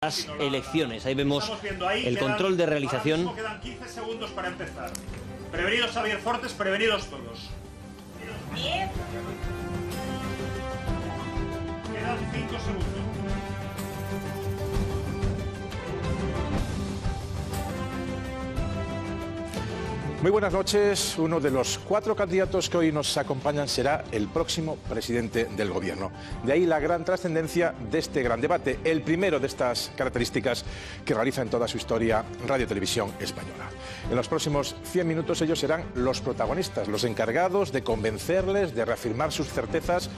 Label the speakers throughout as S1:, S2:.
S1: las elecciones. Ahí vemos el control de realización.
S2: Ahora mismo quedan 15 segundos para empezar. Prevenidos Javier Fortes, prevenidos todos.
S3: 10.
S2: Quedan 5 segundos.
S4: Muy buenas noches. Uno de los 4 candidatos que hoy nos acompañan será el próximo presidente del Gobierno. De ahí la gran trascendencia de este gran debate, el primero de estas características que realiza en toda su historia Radio Televisión Española. En los próximos 100 minutos ellos serán los protagonistas, los encargados de convencerles, de reafirmar sus certezas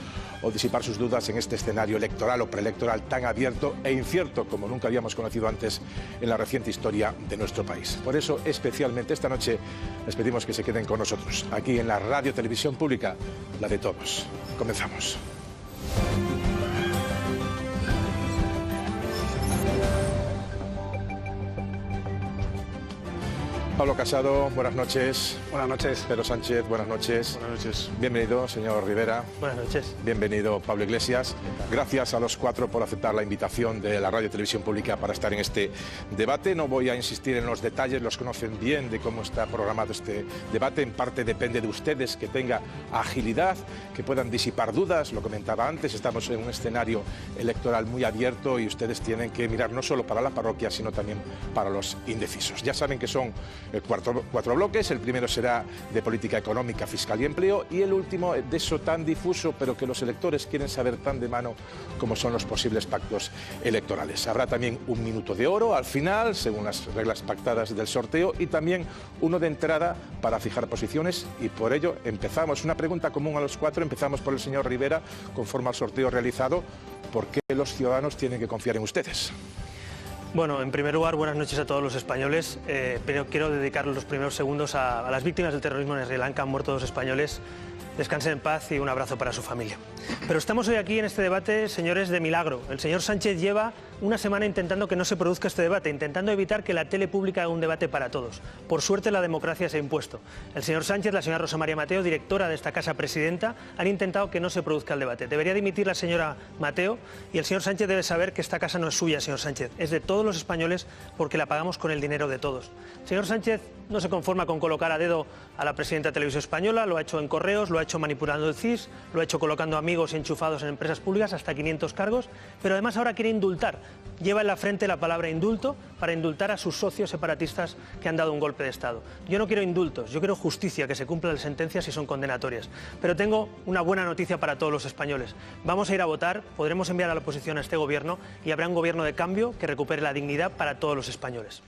S4: o disipar sus dudas en este escenario electoral o preelectoral tan abierto e incierto como nunca habíamos conocido antes en la reciente historia de nuestro país. Por eso, especialmente esta noche, les pedimos que se queden con nosotros, aquí en la Radio Televisión Pública, la de todos. Comenzamos. Pablo Casado, buenas noches.
S5: Buenas noches.
S4: Pedro Sánchez, buenas noches.
S5: Buenas noches.
S4: Bienvenido, señor Rivera.
S1: Buenas noches.
S4: Bienvenido, Pablo Iglesias. Gracias a los 4 por aceptar la invitación de la Radio Televisión Pública para estar en este debate. No voy a insistir en los detalles, los conocen bien de cómo está programado este debate. En parte depende de ustedes que tenga agilidad, que puedan disipar dudas. Lo comentaba antes, estamos en un escenario electoral muy abierto y ustedes tienen que mirar no solo para la parroquia, sino también para los indecisos. Ya saben que son 4 bloques. El primero será de política económica, fiscal y empleo, y el último de eso tan difuso, pero que los electores quieren saber tan de mano como son los posibles pactos electorales. Habrá también un minuto de oro al final, según las reglas pactadas del sorteo, y también uno de entrada para fijar posiciones, y por ello empezamos. Una pregunta común a los 4, empezamos por el señor Rivera, conforme al sorteo realizado. ¿Por qué los ciudadanos tienen que confiar en ustedes?
S6: Bueno, en primer lugar, buenas noches a todos los españoles. Pero quiero dedicar los primeros segundos a las víctimas del terrorismo en Sri Lanka. Han muerto 2 españoles. Descansen en paz y un abrazo para su familia. Pero estamos hoy aquí en este debate, señores, de milagro. El señor Sánchez lleva una semana intentando que no se produzca este debate, intentando evitar que la tele pública haga un debate para todos. Por suerte, la democracia se ha impuesto. El señor Sánchez, la señora Rosa María Mateo, directora de esta casa presidenta, han intentado que no se produzca el debate. Debería dimitir la señora Mateo y el señor Sánchez debe saber que esta casa no es suya, señor Sánchez. Es de todos los españoles porque la pagamos con el dinero de todos. El señor Sánchez no se conforma con colocar a dedo a la presidenta de Televisión Española, lo ha hecho en correos, lo ha hecho manipulando el CIS, lo ha hecho colocando amigos y enchufados en empresas públicas, hasta 500 cargos, pero además ahora quiere indultar. Lleva en la frente la palabra indulto para indultar a sus socios separatistas que han dado un golpe de Estado. Yo no quiero indultos, yo quiero justicia, que se cumplan las sentencias si son condenatorias. Pero tengo una buena noticia para todos los españoles. Vamos a ir a votar, podremos enviar a la oposición a este gobierno y habrá un gobierno de cambio que recupere la dignidad para todos los españoles.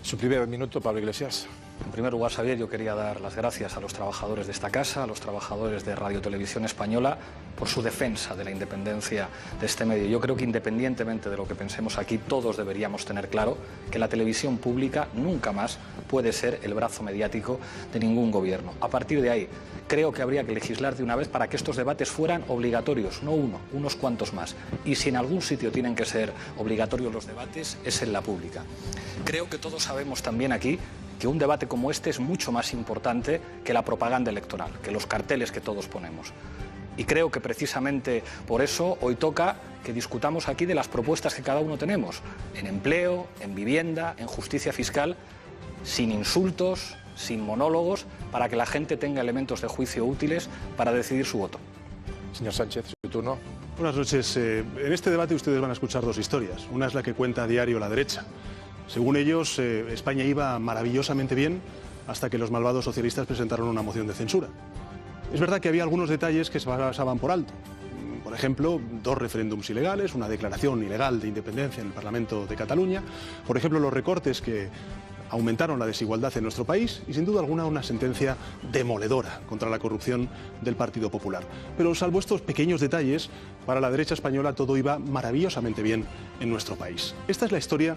S4: Su primer minuto, Pablo Iglesias.
S5: En primer lugar, Xavier, yo quería dar las gracias a los trabajadores de esta casa, a los trabajadores de Radio Televisión Española, por su defensa de la independencia de este medio. Yo creo que independientemente de lo que pensemos aquí, todos deberíamos tener claro que la televisión pública nunca más puede ser el brazo mediático de ningún gobierno. A partir de ahí, creo que habría que legislar de una vez para que estos debates fueran obligatorios, no uno, unos cuantos más. Y si en algún sitio tienen que ser obligatorios los debates, es en la pública. Creo que todos sabemos también aquí que un debate como este es mucho más importante que la propaganda electoral, que los carteles que todos ponemos. Y creo que precisamente por eso hoy toca que discutamos aquí de las propuestas que cada uno tenemos, en empleo, en vivienda, en justicia fiscal, sin insultos, sin monólogos, para que la gente tenga elementos de juicio útiles para decidir su voto.
S4: Señor Sánchez, su turno.
S7: Buenas noches. En este debate ustedes van a escuchar 2 historias. Una es la que cuenta a diario la derecha. Según ellos, España iba maravillosamente bien hasta que los malvados socialistas presentaron una moción de censura. Es verdad que había algunos detalles que se pasaban por alto. Por ejemplo, 2 referéndums ilegales, una declaración ilegal de independencia en el Parlamento de Cataluña. Por ejemplo, los recortes que aumentaron la desigualdad en nuestro país y, sin duda alguna, una sentencia demoledora contra la corrupción del Partido Popular. Pero salvo estos pequeños detalles, para la derecha española todo iba maravillosamente bien en nuestro país. Esta es la historia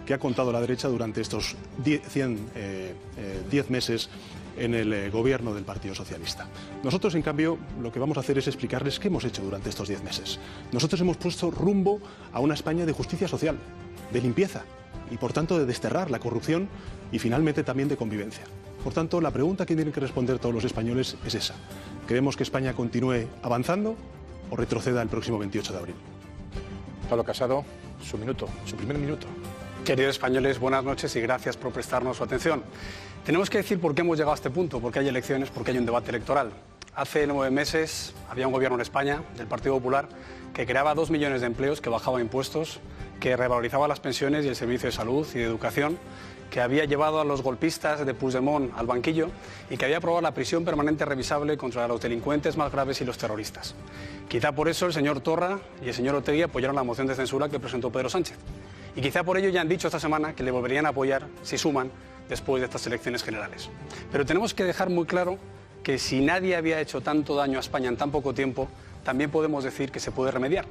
S7: que ha contado la derecha durante estos 10 meses en el gobierno del Partido Socialista. Nosotros, en cambio, lo que vamos a hacer es explicarles qué hemos hecho durante estos 10 meses. Nosotros hemos puesto rumbo a una España de justicia social, de limpieza y, por tanto, de desterrar la corrupción y, finalmente, también de convivencia. Por tanto, la pregunta que tienen que responder todos los españoles es esa. ¿Queremos que España continúe avanzando o retroceda el próximo 28 de abril?
S4: Pablo Casado. su minuto, su primer minuto.
S3: Queridos españoles, buenas noches y gracias por prestarnos su atención. Tenemos que decir por qué hemos llegado a este punto, por qué hay elecciones, por qué hay un debate electoral. Hace 9 meses había un gobierno en España, del Partido Popular, que creaba 2 millones de empleos, que bajaba impuestos, que revalorizaba las pensiones y el servicio de salud y de educación, que había llevado a los golpistas de Puigdemont al banquillo y que había aprobado la prisión permanente revisable contra los delincuentes más graves y los terroristas. Quizá por eso el señor Torra y el señor Otegi apoyaron la moción de censura que presentó Pedro Sánchez. Y quizá por ello ya han dicho esta semana que le volverían a apoyar si suman después de estas elecciones generales. Pero tenemos que dejar muy claro que si nadie había hecho tanto daño a España en tan poco tiempo, también podemos decir que se puede remediar,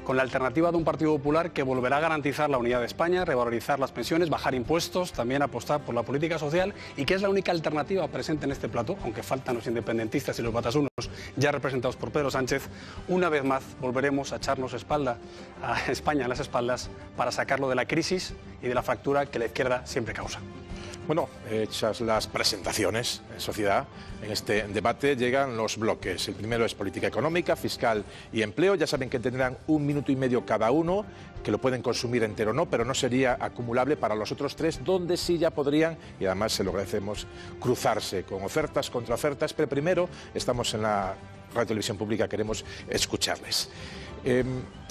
S3: con la alternativa de un Partido Popular que volverá a garantizar la unidad de España, revalorizar las pensiones, bajar impuestos, también apostar por la política social y que es la única alternativa presente en este plató, aunque faltan los independentistas y los batasunos ya representados por Pedro Sánchez. Una vez más volveremos a echarnos a España en las espaldas para sacarlo de la crisis y de la fractura que la izquierda siempre causa.
S4: Bueno, hechas las presentaciones en sociedad, en este debate llegan los bloques. El primero es política económica, fiscal y empleo. Ya saben que tendrán 1 minuto y medio cada uno, que lo pueden consumir entero o no, pero no sería acumulable para los otros 3, donde sí ya podrían, y además se lo agradecemos, cruzarse con ofertas, contraofertas. Pero primero estamos en la Radio Televisión Pública, queremos escucharles.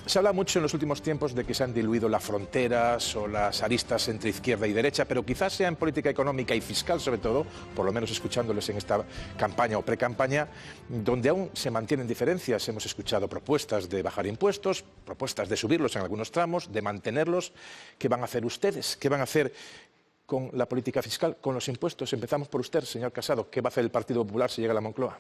S4: Se habla mucho en los últimos tiempos de que se han diluido las fronteras o las aristas entre izquierda y derecha, pero quizás sea en política económica y fiscal, sobre todo, por lo menos escuchándoles en esta campaña o pre-campaña, donde aún se mantienen diferencias. Hemos escuchado propuestas de bajar impuestos, propuestas de subirlos en algunos tramos, de mantenerlos. ¿Qué van a hacer ustedes? ¿Qué van a hacer con la política fiscal, con los impuestos? Empezamos por usted, señor Casado. ¿Qué va a hacer el Partido Popular si llega a la Moncloa?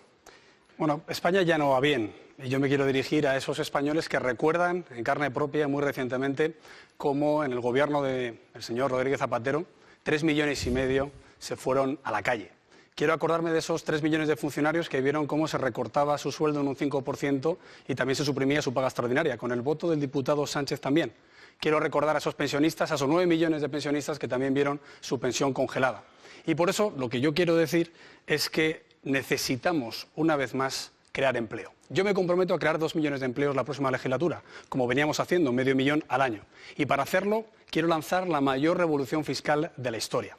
S3: Bueno, España ya no va bien y yo me quiero dirigir a esos españoles que recuerdan en carne propia muy recientemente cómo en el gobierno del señor Rodríguez Zapatero 3,5 millones se fueron a la calle. Quiero acordarme de esos 3 millones de funcionarios que vieron cómo se recortaba su sueldo en un 5% y también se suprimía su paga extraordinaria, con el voto del diputado Sánchez también. Quiero recordar a esos pensionistas, a esos 9 millones de pensionistas que también vieron su pensión congelada. Y por eso lo que yo quiero decir es que necesitamos, una vez más, crear empleo. Yo me comprometo a crear 2 millones de empleos la próxima legislatura, como veníamos haciendo, 500.000 al año. Y para hacerlo, quiero lanzar la mayor revolución fiscal de la historia.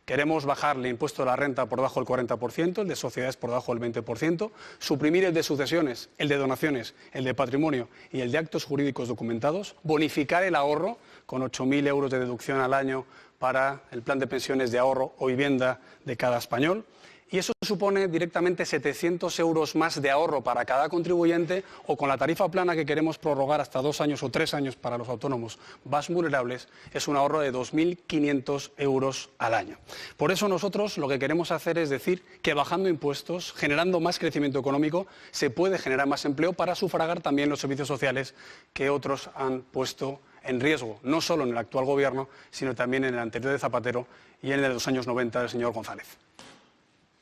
S3: Queremos bajar el impuesto de la renta por debajo del 40%, el de sociedades por debajo del 20%, suprimir el de sucesiones, el de donaciones, el de patrimonio y el de actos jurídicos documentados, bonificar el ahorro con 8.000 euros de deducción al año para el plan de pensiones de ahorro o vivienda de cada español. Y eso supone directamente 700 euros más de ahorro para cada contribuyente, o con la tarifa plana que queremos prorrogar hasta 2 años o 3 años para los autónomos más vulnerables, es un ahorro de 2.500 euros al año. Por eso nosotros lo que queremos hacer es decir que bajando impuestos, generando más crecimiento económico, se puede generar más empleo para sufragar también los servicios sociales que otros han puesto en riesgo, no solo en el actual gobierno, sino también en el anterior de Zapatero y en el de los años 90 del señor González.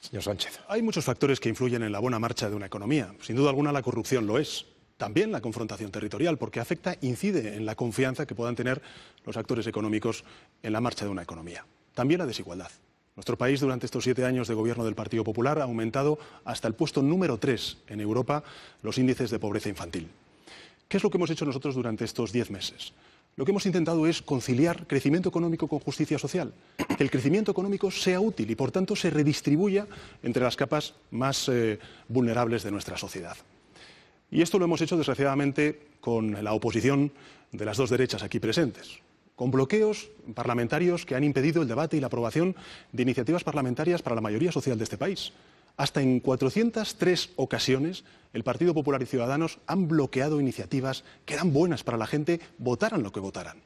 S4: Señor Sánchez.
S7: Hay muchos factores que influyen en la buena marcha de una economía. Sin duda alguna la corrupción lo es. También la confrontación territorial, porque incide en la confianza que puedan tener los actores económicos en la marcha de una economía. También la desigualdad. Nuestro país durante estos 7 años de gobierno del Partido Popular ha aumentado hasta el puesto número 3 en Europa los índices de pobreza infantil. ¿Qué es lo que hemos hecho nosotros durante estos 10 meses? Lo que hemos intentado es conciliar crecimiento económico con justicia social, que el crecimiento económico sea útil y, por tanto, se redistribuya entre las capas más vulnerables de nuestra sociedad. Y esto lo hemos hecho, desgraciadamente, con la oposición de las 2 derechas aquí presentes, con bloqueos parlamentarios que han impedido el debate y la aprobación de iniciativas parlamentarias para la mayoría social de este país. Hasta en 403 ocasiones el Partido Popular y Ciudadanos han bloqueado iniciativas que eran buenas para la gente, votaran lo que votaran.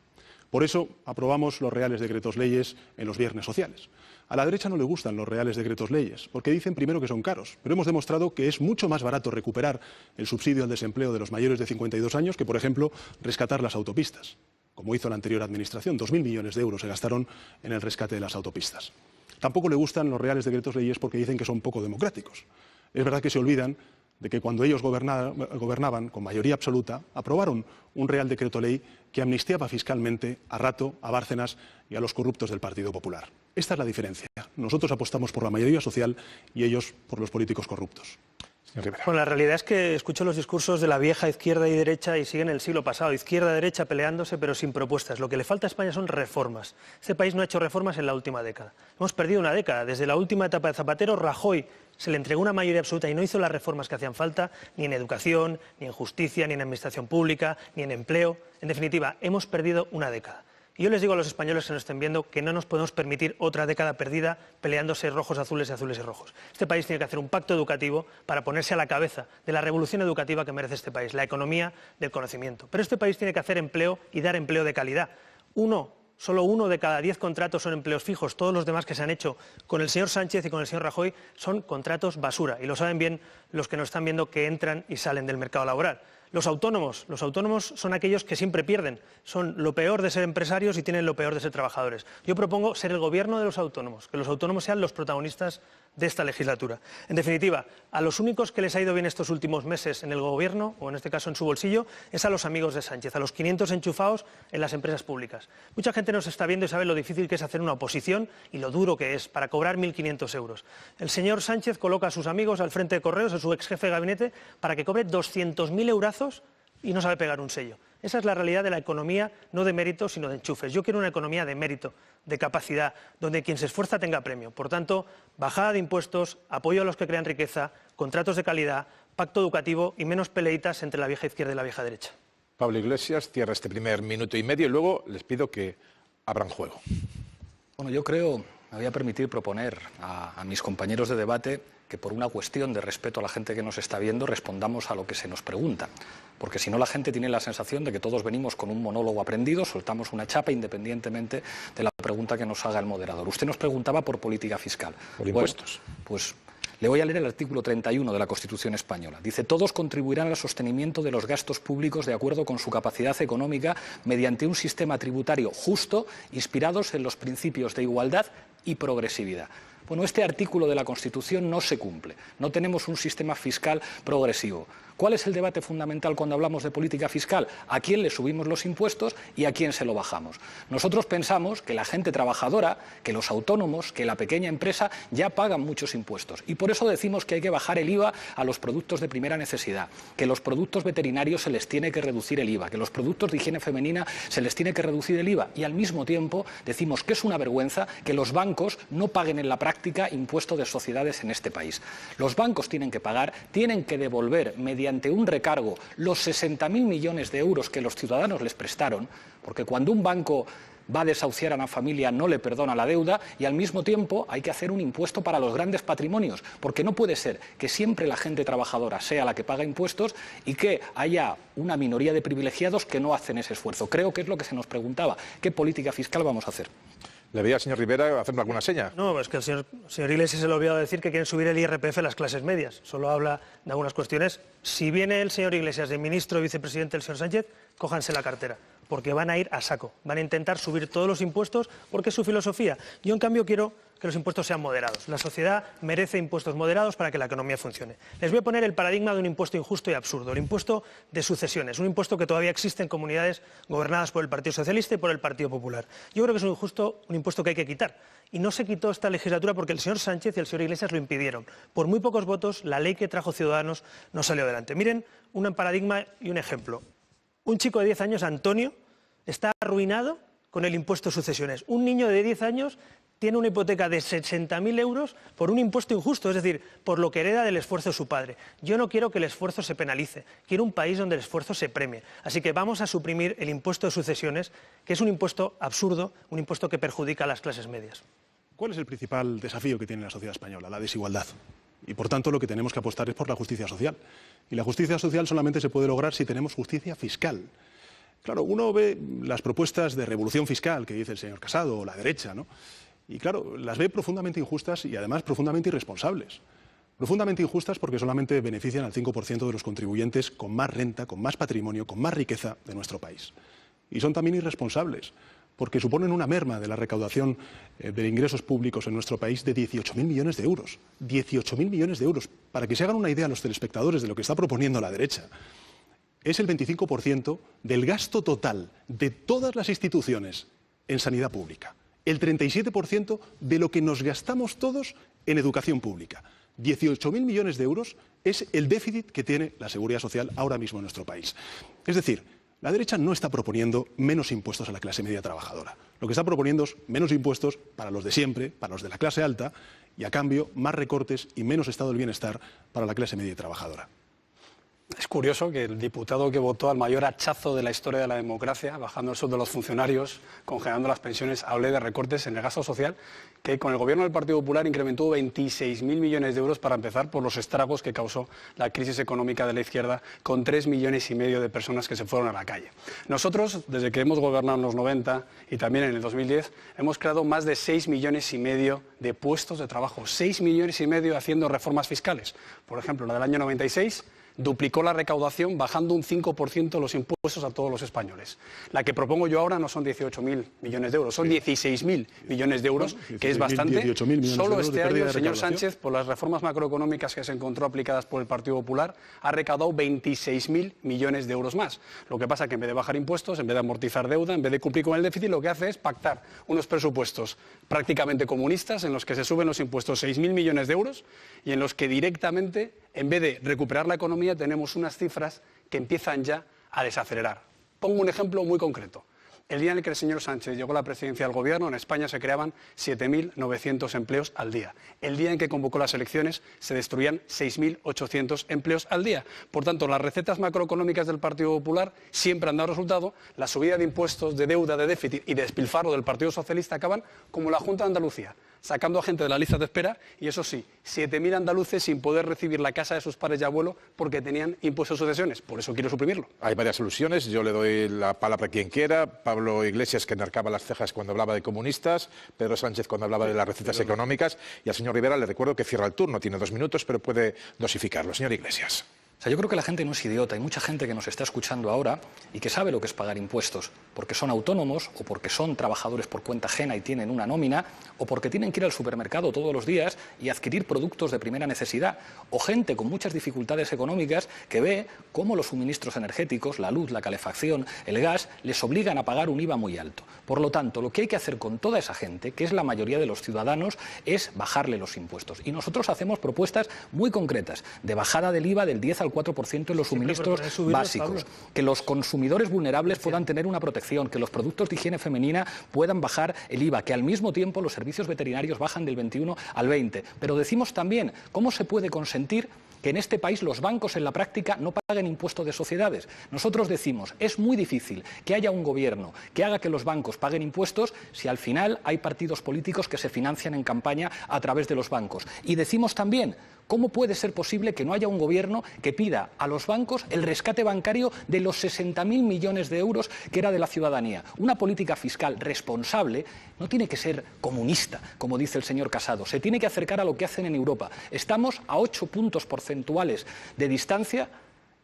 S7: Por eso aprobamos los reales decretos leyes en los viernes sociales. A la derecha no le gustan los reales decretos leyes, porque dicen primero que son caros, pero hemos demostrado que es mucho más barato recuperar el subsidio al desempleo de los mayores de 52 años que, por ejemplo, rescatar las autopistas, como hizo la anterior administración. 2.000 millones de euros se gastaron en el rescate de las autopistas. Tampoco le gustan los reales decretos leyes porque dicen que son poco democráticos. Es verdad que se olvidan de que cuando ellos gobernaban con mayoría absoluta, aprobaron un real decreto ley que amnistiaba fiscalmente a Rato, a Bárcenas y a los corruptos del Partido Popular. Esta es la diferencia. Nosotros apostamos por la mayoría social y ellos por los políticos corruptos.
S6: Bueno, la realidad es que escucho los discursos de la vieja izquierda y derecha y siguen el siglo pasado, izquierda-derecha peleándose pero sin propuestas. Lo que le falta a España son reformas. Este país no ha hecho reformas en la última década. Hemos perdido una década. Desde la última etapa de Zapatero, Rajoy se le entregó una mayoría absoluta y no hizo las reformas que hacían falta, ni en educación, ni en justicia, ni en administración pública, ni en empleo. En definitiva, hemos perdido una década. Y yo les digo a los españoles que nos estén viendo que no nos podemos permitir otra década perdida peleándose rojos, azules y azules y rojos. Este país tiene que hacer un pacto educativo para ponerse a la cabeza de la revolución educativa que merece este país, la economía del conocimiento. Pero este país tiene que hacer empleo y dar empleo de calidad. Solo 1 de cada 10 contratos son empleos fijos. Todos los demás que se han hecho con el señor Sánchez y con el señor Rajoy son contratos basura. Y lo saben bien los que nos están viendo que entran y salen del mercado laboral. Los autónomos son aquellos que siempre pierden, son lo peor de ser empresarios y tienen lo peor de ser trabajadores. Yo propongo ser el gobierno de los autónomos, que los autónomos sean los protagonistas de esta legislatura. En definitiva, a los únicos que les ha ido bien estos últimos meses en el gobierno, o en este caso en su bolsillo, es a los amigos de Sánchez, a los 500 enchufados en las empresas públicas. Mucha gente nos está viendo y sabe lo difícil que es hacer una oposición y lo duro que es para cobrar 1.500 euros. El señor Sánchez coloca a sus amigos al frente de Correos, a su ex jefe de gabinete, para que cobre 200.000 eurazos y no sabe pegar un sello. Esa es la realidad de la economía, no de mérito, sino de enchufes. Yo quiero una economía de mérito, de capacidad, donde quien se esfuerza tenga premio. Por tanto, bajada de impuestos, apoyo a los que crean riqueza, contratos de calidad, pacto educativo y menos peleitas entre la vieja izquierda y la vieja derecha.
S4: Pablo Iglesias cierra este primer minuto y medio y luego les pido que abran juego.
S5: Bueno, yo creo, me voy a permitir proponer a mis compañeros de debate que por una cuestión de respeto a la gente que nos está viendo respondamos a lo que se nos pregunta. Porque si no, la gente tiene la sensación de que todos venimos con un monólogo aprendido, soltamos una chapa independientemente de la pregunta que nos haga el moderador. Usted nos preguntaba por política fiscal.
S4: Por impuestos.
S5: Bueno, pues le voy a leer el artículo 31 de la Constitución española. Dice: todos contribuirán al sostenimiento de los gastos públicos de acuerdo con su capacidad económica mediante un sistema tributario justo, inspirados en los principios de igualdad y progresividad. Bueno, este artículo de la Constitución no se cumple. No tenemos un sistema fiscal progresivo. ¿Cuál es el debate fundamental cuando hablamos de política fiscal? ¿A quién le subimos los impuestos y a quién se lo bajamos? Nosotros pensamos que la gente trabajadora, que los autónomos, que la pequeña empresa ya pagan muchos impuestos. Y por eso decimos que hay que bajar el IVA a los productos de primera necesidad, que los productos veterinarios se les tiene que reducir el IVA, que los productos de higiene femenina se les tiene que reducir el IVA. Y al mismo tiempo decimos que es una vergüenza que los bancos no paguen en la práctica impuesto de sociedades en este país. Los bancos tienen que pagar, tienen que devolver mediante un recargo los 60.000 millones de euros que los ciudadanos les prestaron, porque cuando un banco va a desahuciar a una familia no le perdona la deuda, y al mismo tiempo hay que hacer un impuesto para los grandes patrimonios, porque no puede ser que siempre la gente trabajadora sea la que paga impuestos y que haya una minoría de privilegiados que no hacen ese esfuerzo. Creo que es lo que se nos preguntaba. ¿Qué política fiscal vamos a hacer?
S4: ¿Le veía al señor Rivera hacerme alguna seña?
S6: No, es que el señor Iglesias se le ha olvidado decir que quieren subir el IRPF a las clases medias. Solo habla de algunas cuestiones. Si viene el señor Iglesias de ministro y vicepresidente del señor Sánchez, cójanse la cartera, porque van a ir a saco. Van a intentar subir todos los impuestos porque es su filosofía. Yo, en cambio, quiero que los impuestos sean moderados. La sociedad merece impuestos moderados para que la economía funcione. Les voy a poner el paradigma de un impuesto injusto y absurdo, el impuesto de sucesiones, un impuesto que todavía existe en comunidades gobernadas por el Partido Socialista y por el Partido Popular. Yo creo que es un impuesto que hay que quitar. Y no se quitó esta legislatura porque el señor Sánchez y el señor Iglesias lo impidieron. Por muy pocos votos, la ley que trajo Ciudadanos no salió adelante. Miren un paradigma y un ejemplo. Un chico de 10 años, Antonio, está arruinado con el impuesto de sucesiones. Un niño de 10 años tiene una hipoteca de 60.000 euros por un impuesto injusto, es decir, por lo que hereda del esfuerzo de su padre. Yo no quiero que el esfuerzo se penalice, quiero un país donde el esfuerzo se premie. Así que vamos a suprimir el impuesto de sucesiones, que es un impuesto absurdo, un impuesto que perjudica a las clases medias.
S7: ¿Cuál es el principal desafío que tiene la sociedad española? La desigualdad. Y por tanto lo que tenemos que apostar es por la justicia social. Y la justicia social solamente se puede lograr si tenemos justicia fiscal. Claro, uno ve las propuestas de revolución fiscal que dice el señor Casado o la derecha, ¿no? Y claro, las ve profundamente injustas y además profundamente irresponsables. Profundamente injustas porque solamente benefician al 5% de los contribuyentes con más renta, con más patrimonio, con más riqueza de nuestro país. Y son también irresponsables porque suponen una merma de la recaudación de ingresos públicos en nuestro país de 18.000 millones de euros. 18.000 millones de euros. Para que se hagan una idea los telespectadores de lo que está proponiendo la derecha, es el 25% del gasto total de todas las instituciones en sanidad pública. El 37% de lo que nos gastamos todos en educación pública. 18.000 millones de euros es el déficit que tiene la Seguridad Social ahora mismo en nuestro país. Es decir, la derecha no está proponiendo menos impuestos a la clase media trabajadora. Lo que está proponiendo es menos impuestos para los de siempre, para los de la clase alta, y a cambio más recortes y menos estado del bienestar para la clase media trabajadora.
S3: Es curioso que el diputado que votó al mayor hachazo de la historia de la democracia, bajando el sueldo de los funcionarios, congelando las pensiones, hable de recortes en el gasto social, que con el gobierno del Partido Popular incrementó 26.000 millones de euros para empezar por los estragos que causó la crisis económica de la izquierda, con 3,5 millones de personas que se fueron a la calle. Nosotros, desde que hemos gobernado en los 90 y también en el 2010, hemos creado más de 6,5 millones de puestos de trabajo, 6,5 millones haciendo reformas fiscales. Por ejemplo, la del año 96... duplicó la recaudación bajando un 5% los impuestos a todos los españoles. La que propongo yo ahora no son 18.000 millones de euros, son 16.000 millones de euros, que es bastante.
S7: 18.000 millones
S3: Solo
S7: de euros
S3: este
S7: de
S3: año
S7: pérdida
S3: el
S7: de
S3: señor
S7: recaudación.
S3: Sánchez, por las reformas macroeconómicas que se encontró aplicadas por el Partido Popular, ha recaudado 26.000 millones de euros más. Lo que pasa es que en vez de bajar impuestos, en vez de amortizar deuda, en vez de cumplir con el déficit, lo que hace es pactar unos presupuestos prácticamente comunistas en los que se suben los impuestos 6.000 millones de euros y en los que directamente, en vez de recuperar la economía, tenemos unas cifras que empiezan ya a desacelerar. Pongo un ejemplo muy concreto. El día en el que el señor Sánchez llegó a la presidencia del Gobierno, en España se creaban 7.900 empleos al día. El día en que convocó las elecciones, se destruían 6.800 empleos al día. Por tanto, las recetas macroeconómicas del Partido Popular siempre han dado resultado. La subida de impuestos, de deuda, de déficit y de despilfarro del Partido Socialista acaban como la Junta de Andalucía, sacando a gente de la lista de espera y, eso sí, 7.000 andaluces sin poder recibir la casa de sus padres y abuelos porque tenían impuestos de sucesiones. Por eso quiero suprimirlo.
S4: Hay varias soluciones. Yo le doy la palabra a quien quiera. Pablo Iglesias, que enarcaba las cejas cuando hablaba de comunistas. Pedro Sánchez, cuando hablaba de las recetas económicas. Y al señor Rivera le recuerdo que cierra el turno. Tiene 2 minutos, pero puede dosificarlo. Señor Iglesias.
S5: O sea, yo creo que la gente no es idiota. Hay mucha gente que nos está escuchando ahora y que sabe lo que es pagar impuestos, porque son autónomos o porque son trabajadores por cuenta ajena y tienen una nómina, o porque tienen que ir al supermercado todos los días y adquirir productos de primera necesidad, o gente con muchas dificultades económicas que ve cómo los suministros energéticos, la luz, la calefacción, el gas, les obligan a pagar un IVA muy alto. Por lo tanto, lo que hay que hacer con toda esa gente, que es la mayoría de los ciudadanos, es bajarle los impuestos. Y nosotros hacemos propuestas muy concretas de bajada del IVA del 10 al 4% en los suministros básicos, que los consumidores vulnerables puedan tener una protección, que los productos de higiene femenina puedan bajar el IVA, que al mismo tiempo los servicios veterinarios bajan del 21 al 20. Pero decimos también cómo se puede consentir que en este país los bancos en la práctica no paguen impuesto de sociedades. Nosotros decimos, es muy difícil que haya un gobierno que haga que los bancos paguen impuestos si al final hay partidos políticos que se financian en campaña a través de los bancos. Y decimos también, ¿cómo puede ser posible que no haya un gobierno que pida a los bancos el rescate bancario de los 60.000 millones de euros que era de la ciudadanía? Una política fiscal responsable no tiene que ser comunista, como dice el señor Casado. Se tiene que acercar a lo que hacen en Europa. Estamos a 8 puntos porcentuales de distancia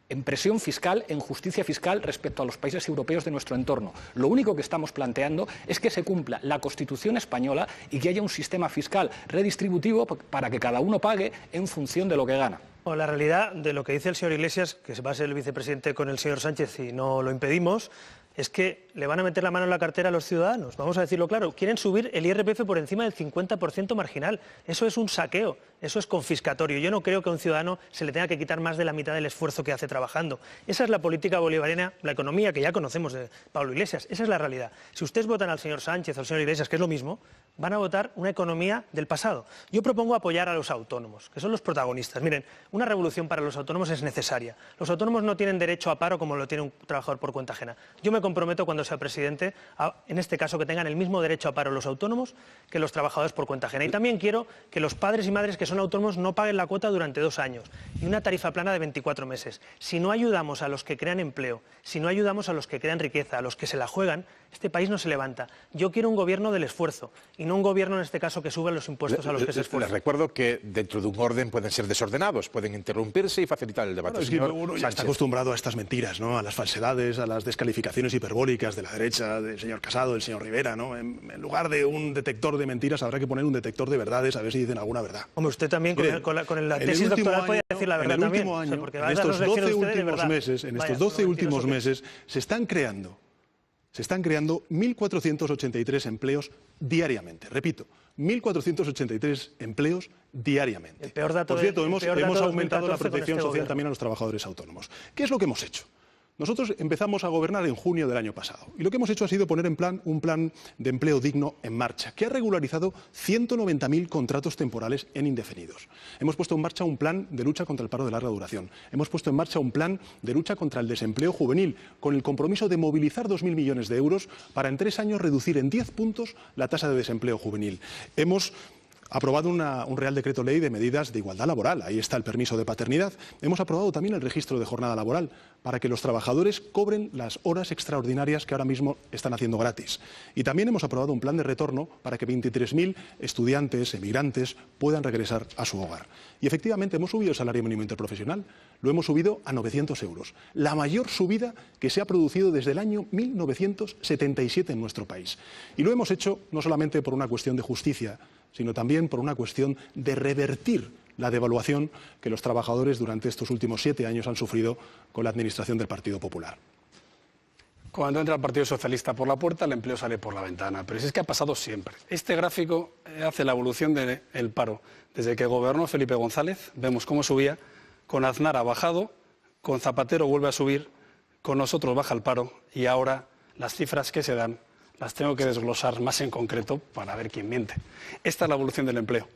S5: en presión fiscal, en justicia fiscal respecto a los países europeos de nuestro entorno. Lo único que estamos planteando es que se cumpla la Constitución española y que haya un sistema fiscal redistributivo para que cada uno pague en función de lo que gana.
S6: O la realidad de lo que dice el señor Iglesias, que se va a ser el vicepresidente con el señor Sánchez y no lo impedimos, es que le van a meter la mano en la cartera a los ciudadanos. Vamos a decirlo claro, quieren subir el IRPF por encima del 50% marginal. Eso es un saqueo, eso es confiscatorio. Yo no creo que a un ciudadano se le tenga que quitar más de la mitad del esfuerzo que hace trabajando. Esa es la política bolivariana, la economía que ya conocemos de Pablo Iglesias. Esa es la realidad. Si ustedes votan al señor Sánchez o al señor Iglesias, que es lo mismo, van a votar una economía del pasado. Yo propongo apoyar a los autónomos, que son los protagonistas. Miren, una revolución para los autónomos es necesaria. Los autónomos no tienen derecho a paro como lo tiene un trabajador por cuenta ajena. Yo me comprometo cuando sea presidente, en este caso, que tengan el mismo derecho a paro los autónomos que los trabajadores por cuenta ajena. Y también quiero que los padres y madres que son autónomos no paguen la cuota durante 2 años y una tarifa plana de 24 meses. Si no ayudamos a los que crean empleo, si no ayudamos a los que crean riqueza, a los que se la juegan, este país no se levanta. Yo quiero un gobierno del esfuerzo y no un gobierno, en este caso, que suba los impuestos a los que se esfuerzan.
S4: Les recuerdo que dentro de un orden pueden ser desordenados, pueden interrumpirse y facilitar el debate.
S7: Bueno, es que uno ya está acostumbrado a estas mentiras, ¿no? A las falsedades, a las descalificaciones hiperbólicas de la derecha, del señor Casado, del señor Rivera, ¿no? En lugar de un detector de mentiras habrá que poner un detector de verdades a ver si dicen alguna verdad.
S6: Hombre, usted también con la tesis doctoral puede decir la verdad también.
S7: En el último año, en estos 12 últimos meses, se están creando se están creando 1.483 empleos diariamente. Repito, 1.483 empleos diariamente.
S6: El peor dato
S7: Por cierto, hemos aumentado la
S6: 2014 con
S7: protección
S6: este
S7: social
S6: gobierno.
S7: también a los trabajadores autónomos. ¿Qué es lo que hemos hecho? Nosotros empezamos a gobernar en junio del año pasado y lo que hemos hecho ha sido poner un plan de empleo digno en marcha, que ha regularizado 190.000 contratos temporales en indefinidos. Hemos puesto en marcha un plan de lucha contra el paro de larga duración. Hemos puesto en marcha un plan de lucha contra el desempleo juvenil, con el compromiso de movilizar 2.000 millones de euros para en 3 años reducir en 10 puntos la tasa de desempleo juvenil. Hemos aprobado un Real Decreto Ley de medidas de igualdad laboral. Ahí está el permiso de paternidad. Hemos aprobado también el registro de jornada laboral para que los trabajadores cobren las horas extraordinarias que ahora mismo están haciendo gratis. Y también hemos aprobado un plan de retorno para que 23.000 estudiantes, emigrantes, puedan regresar a su hogar. Y efectivamente hemos subido el salario mínimo interprofesional. Lo hemos subido a 900 euros. La mayor subida que se ha producido desde el año 1977 en nuestro país. Y lo hemos hecho no solamente por una cuestión de justicia, sino también por una cuestión de revertir la devaluación que los trabajadores durante estos últimos 7 años han sufrido con la administración del Partido Popular.
S3: Cuando entra el Partido Socialista por la puerta, el empleo sale por la ventana. Pero si es que ha pasado siempre. Este gráfico hace la evolución del paro. Desde que gobernó Felipe González, vemos cómo subía, con Aznar ha bajado, con Zapatero vuelve a subir, con nosotros baja el paro y ahora las cifras que se dan las tengo que desglosar más en concreto para ver quién miente. Esta es la evolución del empleo.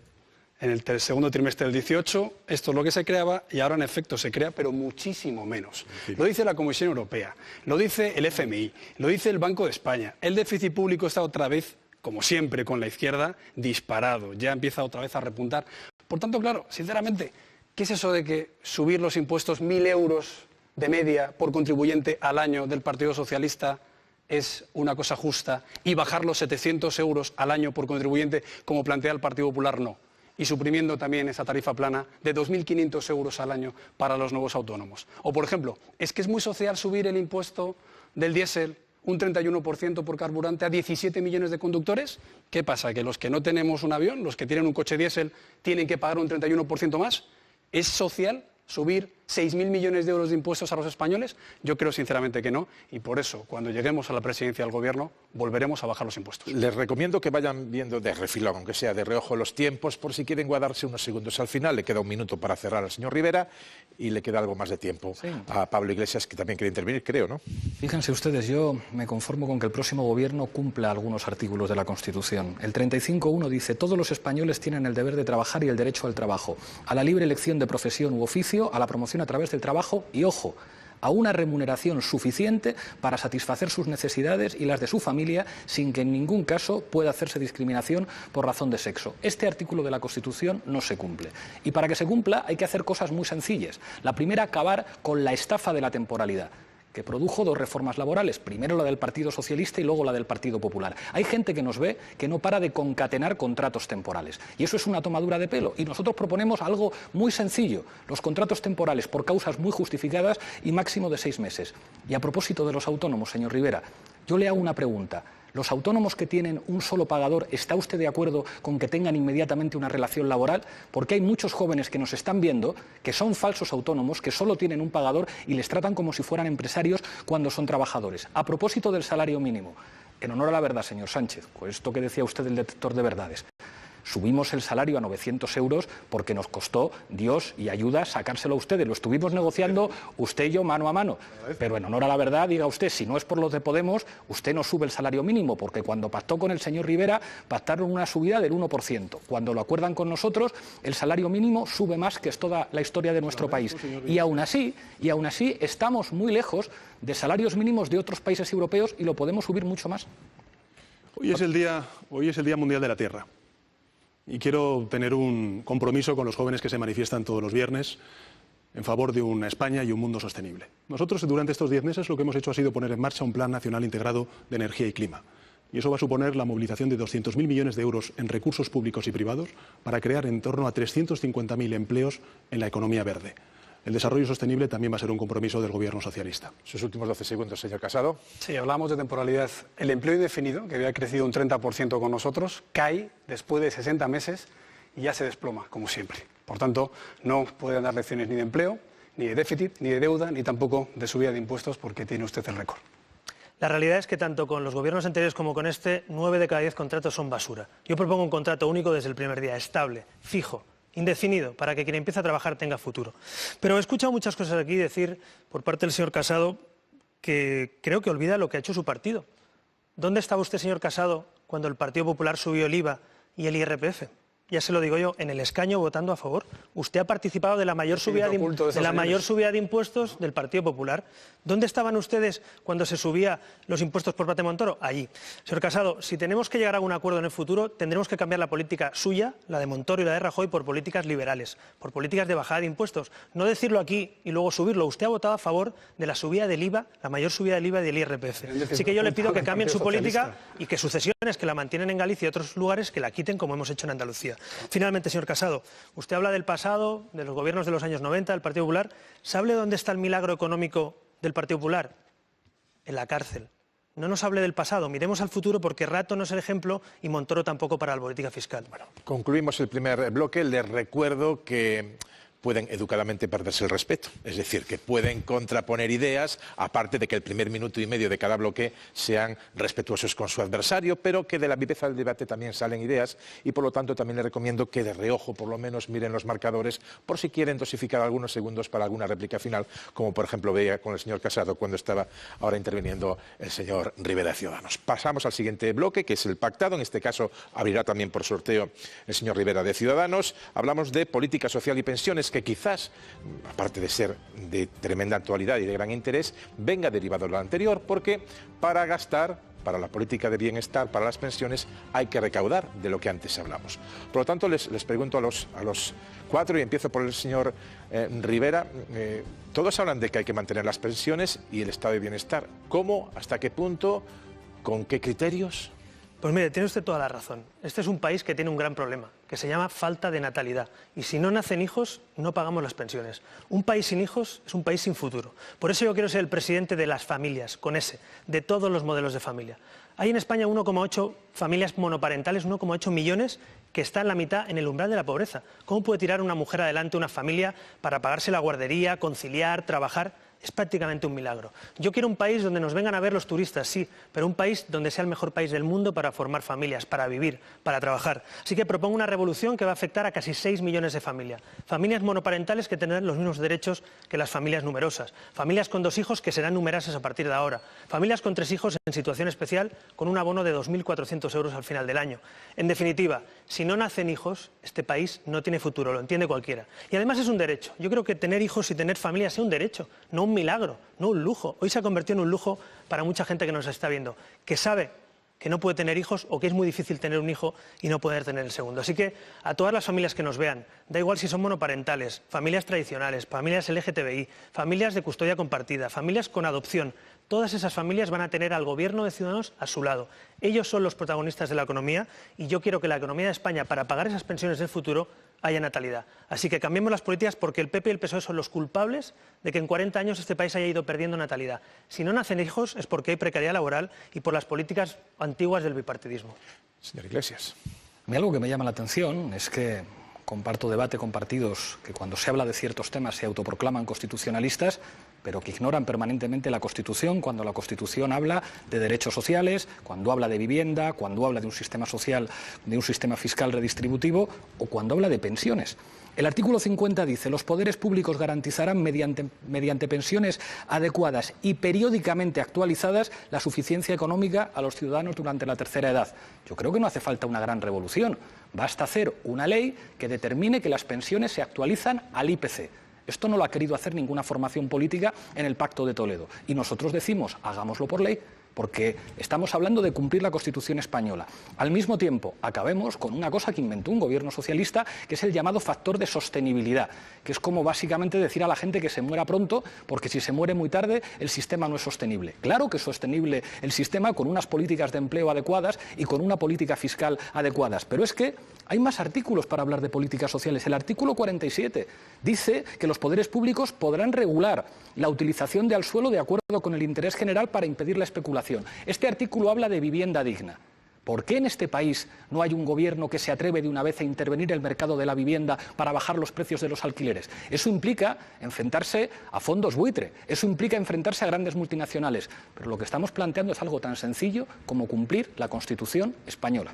S3: En el segundo trimestre del 18, esto es lo que se creaba y ahora en efecto se crea, pero muchísimo menos. Sí. Lo dice la Comisión Europea, lo dice el FMI, lo dice el Banco de España. El déficit público está otra vez, como siempre con la izquierda, disparado. Ya empieza otra vez a repuntar. Por tanto, claro, sinceramente, ¿qué es eso de que subir los impuestos 1.000 euros de media por contribuyente al año del Partido Socialista es una cosa justa y bajar los 700 euros al año por contribuyente, como plantea el Partido Popular, no? Y suprimiendo también esa tarifa plana de 2.500 euros al año para los nuevos autónomos. O, por ejemplo, ¿es que es muy social subir el impuesto del diésel un 31% por carburante a 17 millones de conductores? ¿Qué pasa? ¿Que los que no tenemos un avión, los que tienen un coche diésel, tienen que pagar un 31% más? ¿Es social subir 6.000 millones de euros de impuestos a los españoles? Yo creo sinceramente que no, y por eso, cuando lleguemos a la presidencia del Gobierno, volveremos a bajar los impuestos.
S4: Les recomiendo que vayan viendo de refilón, aunque sea de reojo, los tiempos, por si quieren guardarse unos segundos al final. Le queda un minuto para cerrar al señor Rivera y le queda algo más de tiempo a Pablo Iglesias, que también quiere intervenir, creo, ¿no?
S5: Fíjense ustedes, yo me conformo con que el próximo Gobierno cumpla algunos artículos de la Constitución. El 35.1 dice: todos los españoles tienen el deber de trabajar y el derecho al trabajo, a la libre elección de profesión u oficio, a la promoción a través del trabajo y, ojo, a una remuneración suficiente para satisfacer sus necesidades y las de su familia, sin que en ningún caso pueda hacerse discriminación por razón de sexo. Este artículo de la Constitución no se cumple. Y para que se cumpla hay que hacer cosas muy sencillas. La primera, acabar con la estafa de la temporalidad, que produjo 2 reformas laborales, primero la del Partido Socialista y luego la del Partido Popular. Hay gente que nos ve que no para de concatenar contratos temporales, y eso es una tomadura de pelo, y nosotros proponemos algo muy sencillo: los contratos temporales por causas muy justificadas y máximo de 6 meses. Y a propósito de los autónomos, señor Rivera, yo le hago una pregunta. ¿Los autónomos que tienen un solo pagador, está usted de acuerdo con que tengan inmediatamente una relación laboral? Porque hay muchos jóvenes que nos están viendo que son falsos autónomos, que solo tienen un pagador y les tratan como si fueran empresarios cuando son trabajadores. A propósito del salario mínimo, en honor a la verdad, señor Sánchez, con esto que decía usted del detector de verdades, subimos el salario a 900 euros porque nos costó Dios y ayuda sacárselo a ustedes. Lo estuvimos negociando usted y yo mano a mano. Pero en honor a la verdad, diga usted, si no es por los de Podemos, usted no sube el salario mínimo, porque cuando pactó con el señor Rivera, pactaron una subida del 1%. Cuando lo acuerdan con nosotros, el salario mínimo sube más, que es toda la historia de nuestro país. Y aún así estamos muy lejos de salarios mínimos de otros países europeos y lo podemos subir mucho más.
S7: Hoy es el Día Mundial de la Tierra. Y quiero tener un compromiso con los jóvenes que se manifiestan todos los viernes en favor de una España y un mundo sostenible. Nosotros, durante estos 10 meses, lo que hemos hecho ha sido poner en marcha un Plan Nacional Integrado de Energía y Clima. Y eso va a suponer la movilización de 200.000 millones de euros en recursos públicos y privados para crear en torno a 350.000 empleos en la economía verde. El desarrollo sostenible también va a ser un compromiso del Gobierno socialista.
S4: Sus últimos 12 segundos, señor Casado.
S3: Sí, hablamos de temporalidad. El empleo indefinido, que había crecido un 30% con nosotros, cae después de 60 meses y ya se desploma, como siempre. Por tanto, no pueden dar lecciones ni de empleo, ni de déficit, ni de deuda, ni tampoco de subida de impuestos, porque tiene usted el récord.
S6: La realidad es que tanto con los gobiernos anteriores como con este, 9 de cada 10 contratos son basura. Yo propongo un contrato único desde el primer día, estable, fijo, indefinido, para que quien empiece a trabajar tenga futuro. Pero he escuchado muchas cosas aquí decir por parte del señor Casado que creo que olvida lo que ha hecho su partido. ¿Dónde estaba usted, señor Casado, cuando el Partido Popular subió el IVA y el IRPF? Ya se lo digo yo, en el escaño votando a favor. Usted ha participado de la mayor subida de impuestos del Partido Popular. ¿Dónde estaban ustedes cuando se subía los impuestos por parte de Montoro? Allí. Señor Casado, si tenemos que llegar a un acuerdo en el futuro, tendremos que cambiar la política suya, la de Montoro y la de Rajoy, por políticas liberales, por políticas de bajada de impuestos. No decirlo aquí y luego subirlo. Usted ha votado a favor de la subida del IVA, la mayor subida del IVA y del IRPF. Así que yo le pido que cambien su política y que sucesiones que la mantienen en Galicia y otros lugares que la quiten como hemos hecho en Andalucía. Finalmente, señor Casado, usted habla del pasado, de los gobiernos de los años 90, del Partido Popular. ¿Sabe dónde está el milagro económico del Partido Popular? En la cárcel. No nos hable del pasado, miremos al futuro, porque Rato no es el ejemplo y Montoro tampoco para la política fiscal.
S4: Bueno, concluimos el primer bloque. Les recuerdo que pueden educadamente perderse el respeto, es decir, que pueden contraponer ideas, aparte de que el primer minuto y medio de cada bloque sean respetuosos con su adversario, pero que de la viveza del debate también salen ideas y por lo tanto también les recomiendo que de reojo por lo menos miren los marcadores por si quieren dosificar algunos segundos para alguna réplica final, como por ejemplo veía con el señor Casado cuando estaba ahora interviniendo el señor Rivera de Ciudadanos. Pasamos al siguiente bloque, que es el pactado, en este caso abrirá también por sorteo el señor Rivera de Ciudadanos. Hablamos de política social y pensiones, que quizás, aparte de ser de tremenda actualidad y de gran interés, venga derivado de lo anterior, porque para gastar, para la política de bienestar, para las pensiones, hay que recaudar, de lo que antes hablamos. Por lo tanto, les pregunto a los cuatro, y empiezo por el señor Rivera. Todos hablan de que hay que mantener las pensiones y el estado de bienestar. ¿Cómo? ¿Hasta qué punto? ¿Con qué criterios?
S6: Pues mire, tiene usted toda la razón. Este es un país que tiene un gran problema, que se llama falta de natalidad. Y si no nacen hijos, no pagamos las pensiones. Un país sin hijos es un país sin futuro. Por eso yo quiero ser el presidente de las familias, con ese, de todos los modelos de familia. Hay en España 1,8 familias monoparentales, 1,8 millones, que están la mitad en el umbral de la pobreza. ¿Cómo puede tirar una mujer adelante, una familia, para pagarse la guardería, conciliar, trabajar? Es prácticamente un milagro. Yo quiero un país donde nos vengan a ver los turistas, sí, pero un país donde sea el mejor país del mundo para formar familias, para vivir, para trabajar. Así que propongo una revolución que va a afectar a casi 6 millones de familias. Familias monoparentales que tendrán los mismos derechos que las familias numerosas. Familias con 2 hijos que serán numerosas a partir de ahora. Familias con 3 hijos en situación especial con un abono de 2.400 euros al final del año. En definitiva, si no nacen hijos, este país no tiene futuro, lo entiende cualquiera. Y además es un derecho. Yo creo que tener hijos y tener familia sea un derecho, no un milagro, no un lujo. Hoy se ha convertido en un lujo para mucha gente que nos está viendo, que sabe que no puede tener hijos o que es muy difícil tener un hijo y no poder tener el segundo. Así que a todas las familias que nos vean, da igual si son monoparentales, familias tradicionales, familias LGTBI, familias de custodia compartida, familias con adopción, todas esas familias van a tener al gobierno de Ciudadanos a su lado. Ellos son los protagonistas de la economía y yo quiero que la economía de España, para pagar esas pensiones del futuro, haya natalidad. Así que cambiemos las políticas, porque el PP y el PSOE son los culpables de que en 40 años este país haya ido perdiendo natalidad. Si no nacen hijos es porque hay precariedad laboral y por las políticas antiguas del bipartidismo.
S4: Señor Iglesias.
S5: A mí algo que me llama la atención es que comparto debate con partidos que cuando se habla de ciertos temas se autoproclaman constitucionalistas, pero que ignoran permanentemente la Constitución cuando la Constitución habla de derechos sociales, cuando habla de vivienda, cuando habla de un sistema social, de un sistema fiscal redistributivo o cuando habla de pensiones. El artículo 50 dice: los poderes públicos garantizarán mediante pensiones adecuadas y periódicamente actualizadas la suficiencia económica a los ciudadanos durante la tercera edad. Yo creo que no hace falta una gran revolución. Basta hacer una ley que determine que las pensiones se actualizan al IPC. Esto no lo ha querido hacer ninguna formación política en el Pacto de Toledo. Y nosotros decimos, hagámoslo por ley, porque estamos hablando de cumplir la Constitución española. Al mismo tiempo, acabemos con una cosa que inventó un gobierno socialista, que es el llamado factor de sostenibilidad, que es como básicamente decir a la gente que se muera pronto, porque si se muere muy tarde, el sistema no es sostenible. Claro que es sostenible el sistema con unas políticas de empleo adecuadas y con una política fiscal adecuadas, pero es que hay más artículos para hablar de políticas sociales. El artículo 47 dice que los poderes públicos podrán regular la utilización del suelo de acuerdo con el interés general para impedir la especulación. Este artículo habla de vivienda digna. ¿Por qué en este país no hay un gobierno que se atreve de una vez a intervenir en el mercado de la vivienda para bajar los precios de los alquileres? Eso implica enfrentarse a fondos buitre, eso implica enfrentarse a grandes multinacionales. Pero lo que estamos planteando es algo tan sencillo como cumplir la Constitución española.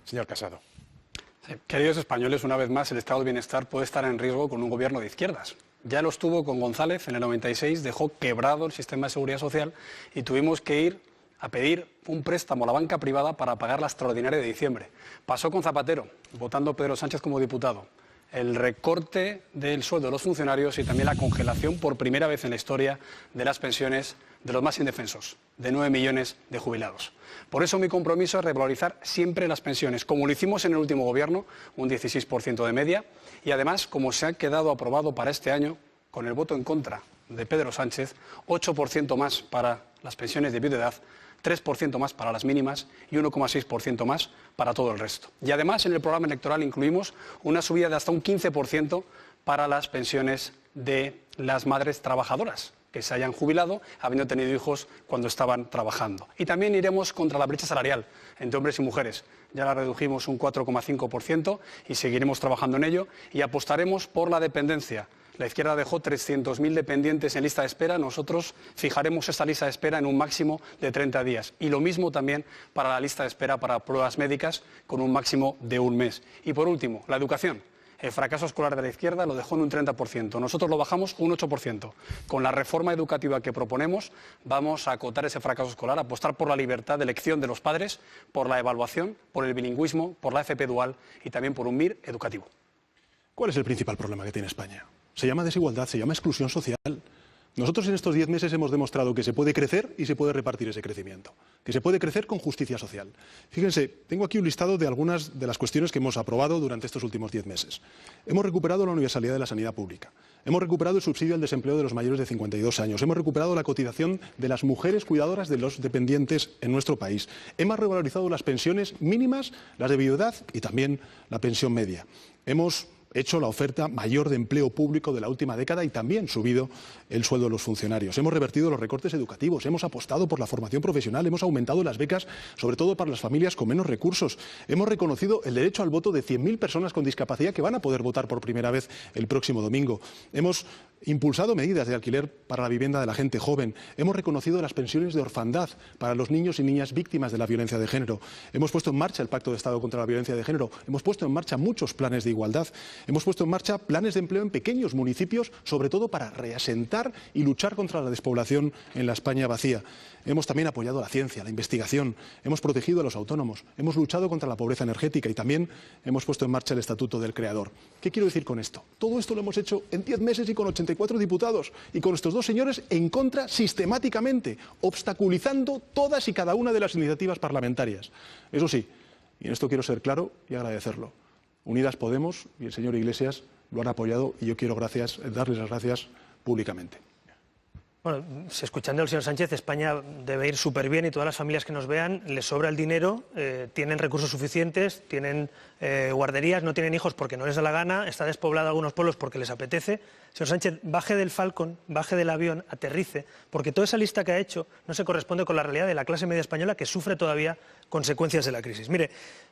S4: Señor Casado.
S3: Sí. Queridos españoles, una vez más el estado de bienestar puede estar en riesgo con un gobierno de izquierdas. Ya lo estuvo con González en el 96, dejó quebrado el sistema de seguridad social y tuvimos que ir a pedir un préstamo a la banca privada para pagar la extraordinaria de diciembre. Pasó con Zapatero, votando Pedro Sánchez como diputado. El recorte del sueldo de los funcionarios y también la congelación por primera vez en la historia de las pensiones de los más indefensos, de 9 millones de jubilados. Por eso mi compromiso es revalorizar siempre las pensiones, como lo hicimos en el último gobierno, un 16% de media, y además, como se ha quedado aprobado para este año, con el voto en contra de Pedro Sánchez, 8% más para las pensiones de viudedad, 3% más para las mínimas y 1,6% más para todo el resto. Y además en el programa electoral incluimos una subida de hasta un 15% para las pensiones de las madres trabajadoras que se hayan jubilado habiendo tenido hijos cuando estaban trabajando. Y también iremos contra la brecha salarial entre hombres y mujeres. Ya la redujimos un 4,5% y seguiremos trabajando en ello y apostaremos por la dependencia. La izquierda dejó 300.000 dependientes en lista de espera. Nosotros fijaremos esa lista de espera en un máximo de 30 días. Y lo mismo también para la lista de espera para pruebas médicas con un máximo de un mes. Y por último, la educación. El fracaso escolar de la izquierda lo dejó en un 30%. Nosotros lo bajamos un 8%. Con la reforma educativa que proponemos vamos a acotar ese fracaso escolar, apostar por la libertad de elección de los padres, por la evaluación, por el bilingüismo, por la FP dual y también por un MIR educativo.
S7: ¿Cuál es el principal problema que tiene España? Se llama desigualdad, se llama exclusión social. Nosotros en estos 10 meses hemos demostrado que se puede crecer y se puede repartir ese crecimiento, que se puede crecer con justicia social. Fíjense, tengo aquí un listado de algunas de las cuestiones que hemos aprobado durante estos últimos 10 meses. Hemos recuperado la universalidad de la sanidad pública, hemos recuperado el subsidio al desempleo de los mayores de 52 años, hemos recuperado la cotización de las mujeres cuidadoras de los dependientes en nuestro país, hemos revalorizado las pensiones mínimas, las de viudedad y también la pensión media. Hemos hecho la oferta mayor de empleo público de la última década y también subido el sueldo de los funcionarios. Hemos revertido los recortes educativos, hemos apostado por la formación profesional, hemos aumentado las becas, sobre todo para las familias con menos recursos. Hemos reconocido el derecho al voto de 100.000 personas con discapacidad que van a poder votar por primera vez el próximo domingo. Hemos impulsado medidas de alquiler para la vivienda de la gente joven. Hemos reconocido las pensiones de orfandad para los niños y niñas víctimas de la violencia de género. Hemos puesto en marcha el Pacto de Estado contra la Violencia de Género. Hemos puesto en marcha muchos planes de igualdad. Hemos puesto en marcha planes de empleo en pequeños municipios, sobre todo para reasentar y luchar contra la despoblación en la España vacía. Hemos también apoyado la ciencia, la investigación, hemos protegido a los autónomos, hemos luchado contra la pobreza energética y también hemos puesto en marcha el Estatuto del Creador. ¿Qué quiero decir con esto? Todo esto lo hemos hecho en 10 meses y con 84 diputados y con estos dos señores en contra sistemáticamente, obstaculizando todas y cada una de las iniciativas parlamentarias. Eso sí, y en esto quiero ser claro y agradecerlo. Unidas Podemos y el señor Iglesias lo han apoyado y yo quiero darles las gracias públicamente.
S6: Bueno, escuchando al señor Sánchez, España debe ir súper bien y todas las familias que nos vean les sobra el dinero, tienen recursos suficientes, tienen guarderías, no tienen hijos porque no les da la gana, está despoblado algunos pueblos porque les apetece. Señor Sánchez, baje del Falcon, baje del avión, aterrice, porque toda esa lista que ha hecho no se corresponde con la realidad de la clase media española que sufre todavía consecuencias de la crisis. Mire,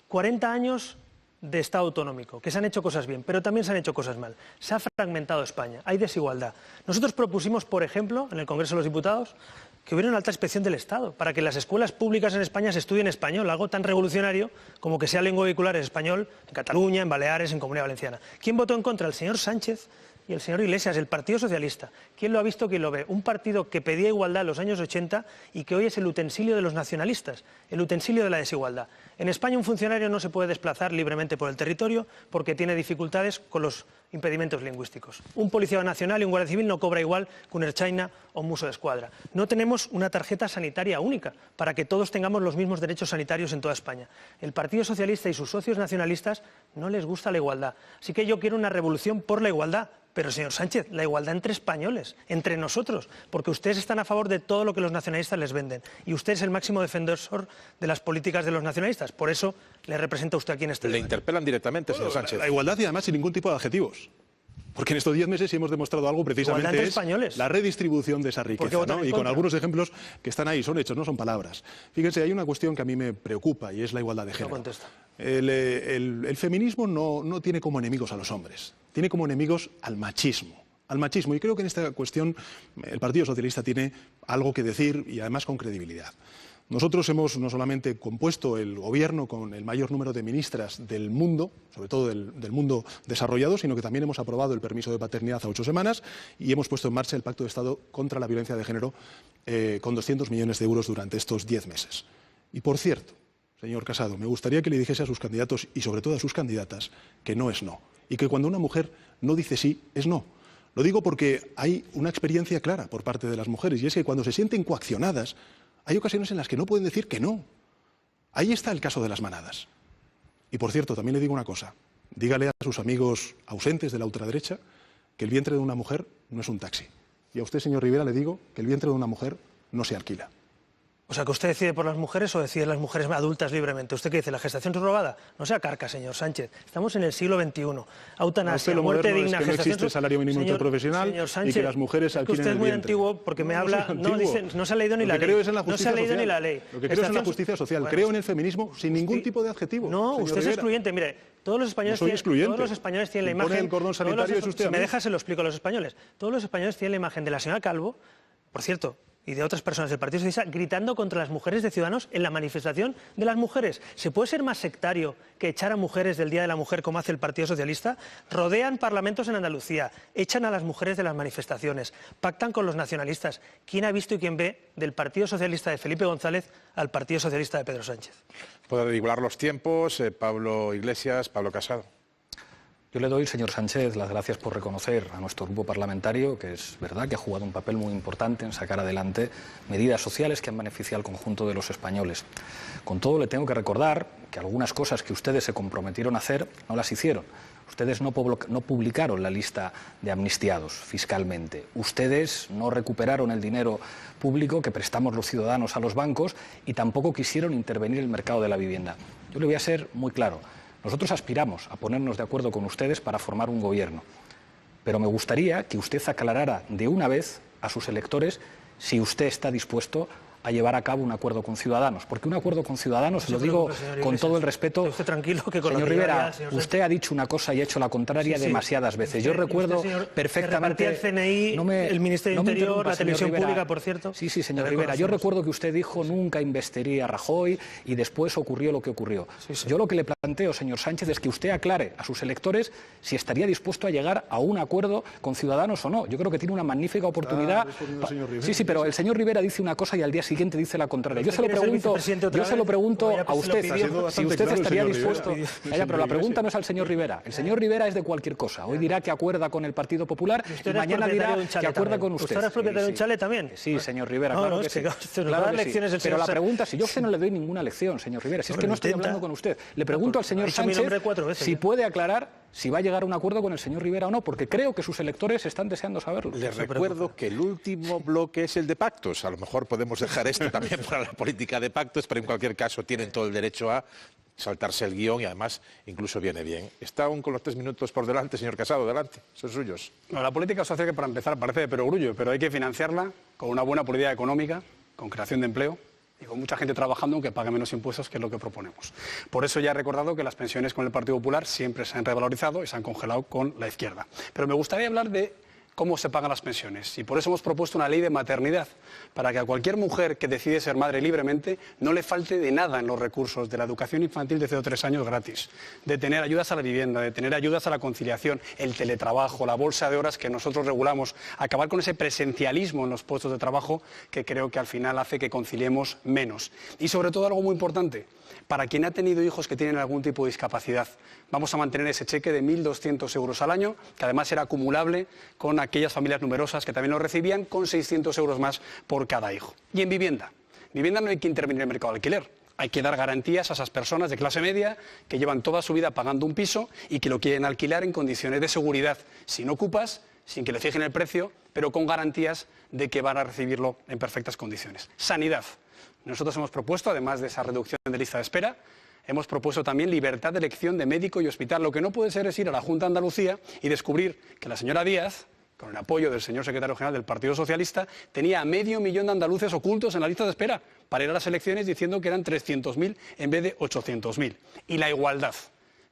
S6: 40 años de Estado autonómico, que se han hecho cosas bien, pero también se han hecho cosas mal. Se ha fragmentado España, hay desigualdad. Nosotros propusimos, por ejemplo, en el Congreso de los Diputados, que hubiera una alta inspección del Estado, para que en las escuelas públicas en España se estudie en español, algo tan revolucionario como que sea lengua vehicular en español en Cataluña, en Baleares, en Comunidad Valenciana. ¿Quién votó en contra? El señor Sánchez y el señor Iglesias, el Partido Socialista. ¿Quién lo ha visto, quién lo ve? Un partido que pedía igualdad en los años 80 y que hoy es el utensilio de los nacionalistas, el utensilio de la desigualdad. En España un funcionario no se puede desplazar libremente por el territorio porque tiene dificultades con los impedimentos lingüísticos. Un policía nacional y un guardia civil no cobra igual que un ertzaina o un muso de escuadra. No tenemos una tarjeta sanitaria única para que todos tengamos los mismos derechos sanitarios en toda España. El Partido Socialista y sus socios nacionalistas no les gusta la igualdad. Así que yo quiero una revolución por la igualdad. Pero, señor Sánchez, la igualdad entre españoles, entre nosotros, porque ustedes están a favor de todo lo que los nacionalistas les venden. Y usted es el máximo defensor de las políticas de los nacionalistas. Por eso le representa usted aquí en este debate.
S4: Le interpelan directamente, señor Sánchez.
S7: La igualdad y además sin ningún tipo de adjetivos. Porque en estos 10 meses sí hemos demostrado algo precisamente,
S6: entre
S7: es
S6: españoles.
S7: la redistribución de esa riqueza, ¿no? Y con algunos ejemplos que están ahí, son hechos, no son palabras. Fíjense, hay una cuestión que a mí me preocupa y es la igualdad de género. El feminismo no tiene como enemigos a los hombres, tiene como enemigos al machismo. Y creo que en esta cuestión el Partido Socialista tiene algo que decir y además con credibilidad. Nosotros hemos no solamente compuesto el gobierno con el mayor número de ministras del mundo, sobre todo del mundo desarrollado, sino que también hemos aprobado el permiso de paternidad a 8 semanas y hemos puesto en marcha el Pacto de Estado contra la violencia de género con 200 millones de euros durante estos 10 meses. Y por cierto, señor Casado, me gustaría que le dijese a sus candidatos y sobre todo a sus candidatas que no es no. Y que cuando una mujer no dice sí, es no. Lo digo porque hay una experiencia clara por parte de las mujeres y es que cuando se sienten coaccionadas, hay ocasiones en las que no pueden decir que no. Ahí está el caso de las manadas. Y por cierto, también le digo una cosa. Dígale a sus amigos ausentes de la ultraderecha que el vientre de una mujer no es un taxi. Y a usted, señor Rivera, le digo que el vientre de una mujer no se alquila.
S6: O sea, ¿que usted decide por las mujeres o deciden las mujeres adultas libremente? ¿Usted qué dice? ¿La gestación subrogada? No sea carca, señor Sánchez. Estamos en el siglo XXI. Eutanasia, muerte digna,
S7: es que no existe el salario mínimo interprofesional
S6: Sánchez,
S7: y que las mujeres alquilen
S6: usted es muy
S7: el vientre.
S6: antiguo porque me habla... No se ha leído ni la ley.
S7: Creo es en la
S6: no se ha leído ni la ley.
S7: Lo que creo es en la justicia social.
S6: Bueno,
S7: creo en el feminismo sin ningún tipo de adjetivo.
S6: No,
S7: señor
S6: usted es
S7: Rivera.
S6: excluyente. Mire, todos los españoles tienen la imagen...
S7: Pone el cordón sanitario es usted.
S6: Si me deja, se lo explico a los españoles. Todos los españoles tienen la imagen de la señora Calvo, por cierto, y de otras personas del Partido Socialista, gritando contra las mujeres de Ciudadanos en la manifestación de las mujeres. ¿Se puede ser más sectario que echar a mujeres del Día de la Mujer como hace el Partido Socialista? Rodean parlamentos en Andalucía, echan a las mujeres de las manifestaciones, pactan con los nacionalistas. ¿Quién ha visto y quién ve del Partido Socialista de Felipe González al Partido Socialista de Pedro Sánchez?
S4: Puedo regular los tiempos, Pablo Iglesias, Pablo Casado.
S5: Yo le doy, señor Sánchez, las gracias por reconocer a nuestro grupo parlamentario que es verdad que ha jugado un papel muy importante en sacar adelante medidas sociales que han beneficiado al conjunto de los españoles. Con todo, le tengo que recordar que algunas cosas que ustedes se comprometieron a hacer no las hicieron. Ustedes no publicaron la lista de amnistiados fiscalmente. Ustedes no recuperaron el dinero público que prestamos los ciudadanos a los bancos y tampoco quisieron intervenir en el mercado de la vivienda. Yo le voy a ser muy claro. Nosotros aspiramos a ponernos de acuerdo con ustedes para formar un gobierno, pero me gustaría que usted aclarara de una vez a sus electores si usted está dispuesto a llevar a cabo un acuerdo con Ciudadanos, porque un acuerdo con Ciudadanos, se lo digo con todo el respeto,
S6: usted tranquilo, que con
S5: señor
S6: lo
S5: Rivera,
S6: señor
S5: usted ha dicho una cosa y ha hecho la contraria demasiadas veces. Yo recuerdo perfectamente...
S6: el CNI, el Ministerio de Interior, la televisión pública, por cierto.
S5: Sí, señor Rivera, yo recuerdo que usted dijo nunca investiría a Rajoy y después ocurrió lo que ocurrió. Yo lo que le planteo, señor Sánchez, es que usted aclare a sus electores si estaría dispuesto a llegar a un acuerdo con Ciudadanos o no. Yo creo que tiene una magnífica oportunidad. Sí, pero el señor Rivera dice una cosa y al día siguiente dice la contraria. Yo se lo pregunto a usted, si usted estaría dispuesto... pero la pregunta no es al señor Rivera. El señor Rivera es de cualquier cosa. Hoy dirá que acuerda con el Partido Popular y mañana dirá que acuerda con usted.
S6: ¿Usted es propietario de un chalet también?
S5: Sí, señor Rivera, claro que sí. Pero la pregunta, si yo a usted no le doy ninguna lección, señor Rivera, si es que no estoy hablando con usted. Le pregunto al señor Sánchez si puede aclarar si va a llegar a un acuerdo con el señor Rivera o no, porque creo que sus electores están deseando saberlo.
S4: Les recuerdo que el último bloque es el de pactos. A lo mejor podemos dejar esto también para la política de pactos, pero en cualquier caso tienen todo el derecho a saltarse el guión y además incluso viene bien. Está aún con los 3 minutos por delante, señor Casado, adelante, son suyos.
S3: No, la política social, que para empezar parece de perogrullo, pero hay que financiarla con una buena política económica, con creación de empleo y con mucha gente trabajando aunque pague menos impuestos, que es lo que proponemos. Por eso ya he recordado que las pensiones con el Partido Popular siempre se han revalorizado y se han congelado con la izquierda. Pero me gustaría hablar de cómo se pagan las pensiones. Y por eso hemos propuesto una ley de maternidad, para que a cualquier mujer que decide ser madre libremente no le falte de nada en los recursos de la educación infantil de 0 a 3 años gratis, de tener ayudas a la vivienda, de tener ayudas a la conciliación, el teletrabajo, la bolsa de horas que nosotros regulamos, acabar con ese presencialismo en los puestos de trabajo que creo que al final hace que conciliemos menos. Y sobre todo algo muy importante, para quien ha tenido hijos que tienen algún tipo de discapacidad, vamos a mantener ese cheque de 1.200 euros al año, que además era acumulable con aquellas familias numerosas que también lo recibían, con 600 euros más por cada hijo. Y en vivienda no hay que intervenir en el mercado de alquiler. Hay que dar garantías a esas personas de clase media que llevan toda su vida pagando un piso y que lo quieren alquilar en condiciones de seguridad, sin ocupas, sin que le fijen el precio, pero con garantías de que van a recibirlo en perfectas condiciones. Sanidad. Nosotros hemos propuesto, además de esa reducción de lista de espera, Hemos propuesto también libertad de elección de médico y hospital. Lo que no puede ser es ir a la Junta de Andalucía y descubrir que la señora Díaz, con el apoyo del señor secretario general del Partido Socialista, tenía a 500.000 de andaluces ocultos en la lista de espera para ir a las elecciones diciendo que eran 300.000 en vez de 800.000. Y la igualdad.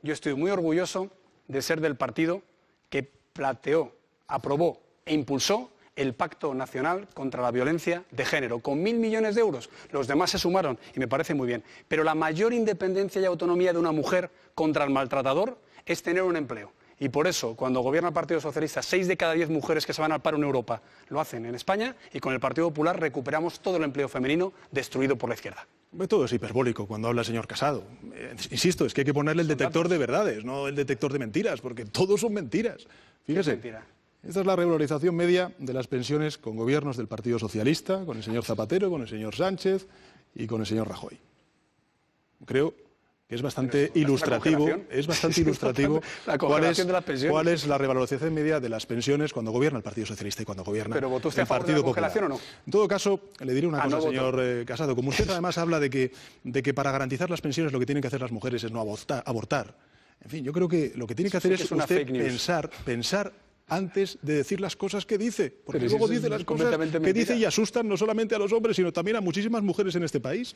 S3: Yo estoy muy orgulloso de ser del partido que planteó, aprobó e impulsó el Pacto Nacional contra la Violencia de Género, con 1.000 millones de euros. Los demás se sumaron y me parece muy bien. Pero la mayor independencia y autonomía de una mujer contra el maltratador es tener un empleo. Y por eso, cuando gobierna el Partido Socialista, 6 de cada 10 mujeres que se van al paro en Europa lo hacen en España, y con el Partido Popular recuperamos todo el empleo femenino destruido por la izquierda.
S7: Todo es hiperbólico cuando habla el señor Casado. Insisto, es que hay que ponerle el detector de verdades, no el detector de mentiras, porque todos son mentiras. Fíjese.
S3: Mentira.
S7: Esta es la revalorización media de las pensiones con gobiernos del Partido Socialista, con el señor Zapatero, con el señor Sánchez y con el señor Rajoy. Creo que es bastante ilustrativo, cuál es la revalorización media de las pensiones cuando gobierna el Partido Socialista y cuando gobierna el Partido Popular.
S3: ¿O no?
S7: En todo caso, le diré una cosa, señor Casado. Como usted además habla de que para garantizar las pensiones lo que tienen que hacer las mujeres es no abortar. En fin, yo creo que lo que tiene que hacer es usted pensar antes de decir las cosas que dice, porque pero luego dice las cosas que dice y asustan no solamente a los hombres, sino también a muchísimas mujeres en este país.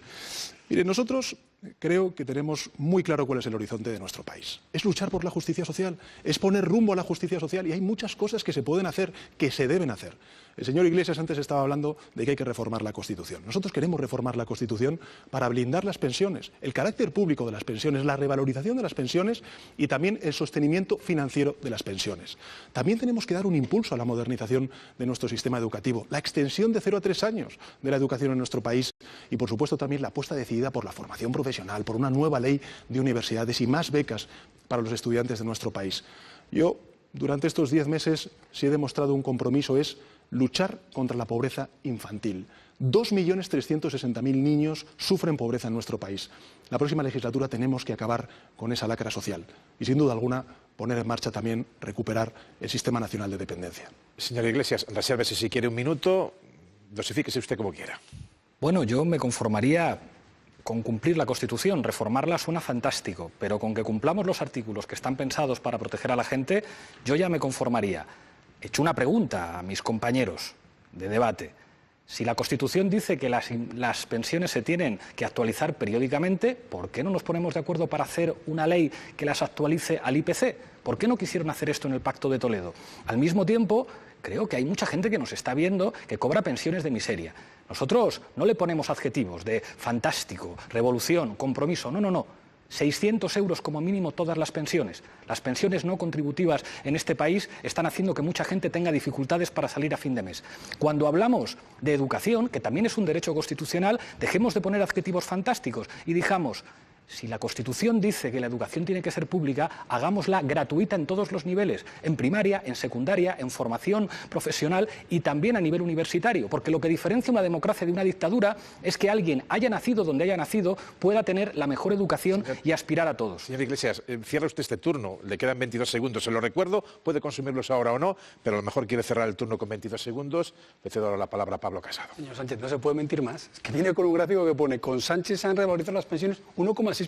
S7: Mire, nosotros creo que tenemos muy claro cuál es el horizonte de nuestro país. Es luchar por la justicia social, es poner rumbo a la justicia social, y hay muchas cosas que se pueden hacer, que se deben hacer. El señor Iglesias antes estaba hablando de que hay que reformar la Constitución. Nosotros queremos reformar la Constitución para blindar las pensiones, el carácter público de las pensiones, la revalorización de las pensiones y también el sostenimiento financiero de las pensiones. También tenemos que dar un impulso a la modernización de nuestro sistema educativo, la extensión de 0 a 3 años de la educación en nuestro país y, por supuesto, también la apuesta decidida por la formación profesional, por una nueva ley de universidades y más becas para los estudiantes de nuestro país. Yo, durante estos 10 meses, si he demostrado un compromiso es luchar contra la pobreza infantil. 2.360.000 niños sufren pobreza en nuestro país. La próxima legislatura tenemos que acabar con esa lacra social y, sin duda alguna, poner en marcha también, recuperar el Sistema Nacional de Dependencia.
S4: Señor Iglesias, resérvese si quiere un minuto, dosifíquese usted como quiera.
S5: Bueno, yo me conformaría con cumplir la Constitución. Reformarla suena fantástico, pero con que cumplamos los artículos que están pensados para proteger a la gente, yo ya me conformaría. He hecho una pregunta a mis compañeros de debate. Si la Constitución dice que las pensiones se tienen que actualizar periódicamente, ¿por qué no nos ponemos de acuerdo para hacer una ley que las actualice al IPC? ¿Por qué no quisieron hacer esto en el Pacto de Toledo? Al mismo tiempo, creo que hay mucha gente que nos está viendo que cobra pensiones de miseria. Nosotros no le ponemos adjetivos de fantástico, revolución, compromiso, no. 600 euros como mínimo todas las pensiones. Las pensiones no contributivas en este país están haciendo que mucha gente tenga dificultades para salir a fin de mes. Cuando hablamos de educación, que también es un derecho constitucional, dejemos de poner adjetivos fantásticos y digamos, si la Constitución dice que la educación tiene que ser pública, hagámosla gratuita en todos los niveles, en primaria, en secundaria, en formación profesional y también a nivel universitario, porque lo que diferencia una democracia de una dictadura es que alguien haya nacido donde haya nacido, pueda tener la mejor educación y aspirar a todos.
S4: Señor Iglesias, cierra usted este turno, le quedan 22 segundos, se lo recuerdo, puede consumirlos ahora o no, pero a lo mejor quiere cerrar el turno con 22 segundos. Le cedo ahora la palabra a Pablo Casado.
S3: Señor Sánchez, no se puede mentir más. Es que viene con un gráfico que pone, con Sánchez se han revalorizado las pensiones 1,6%.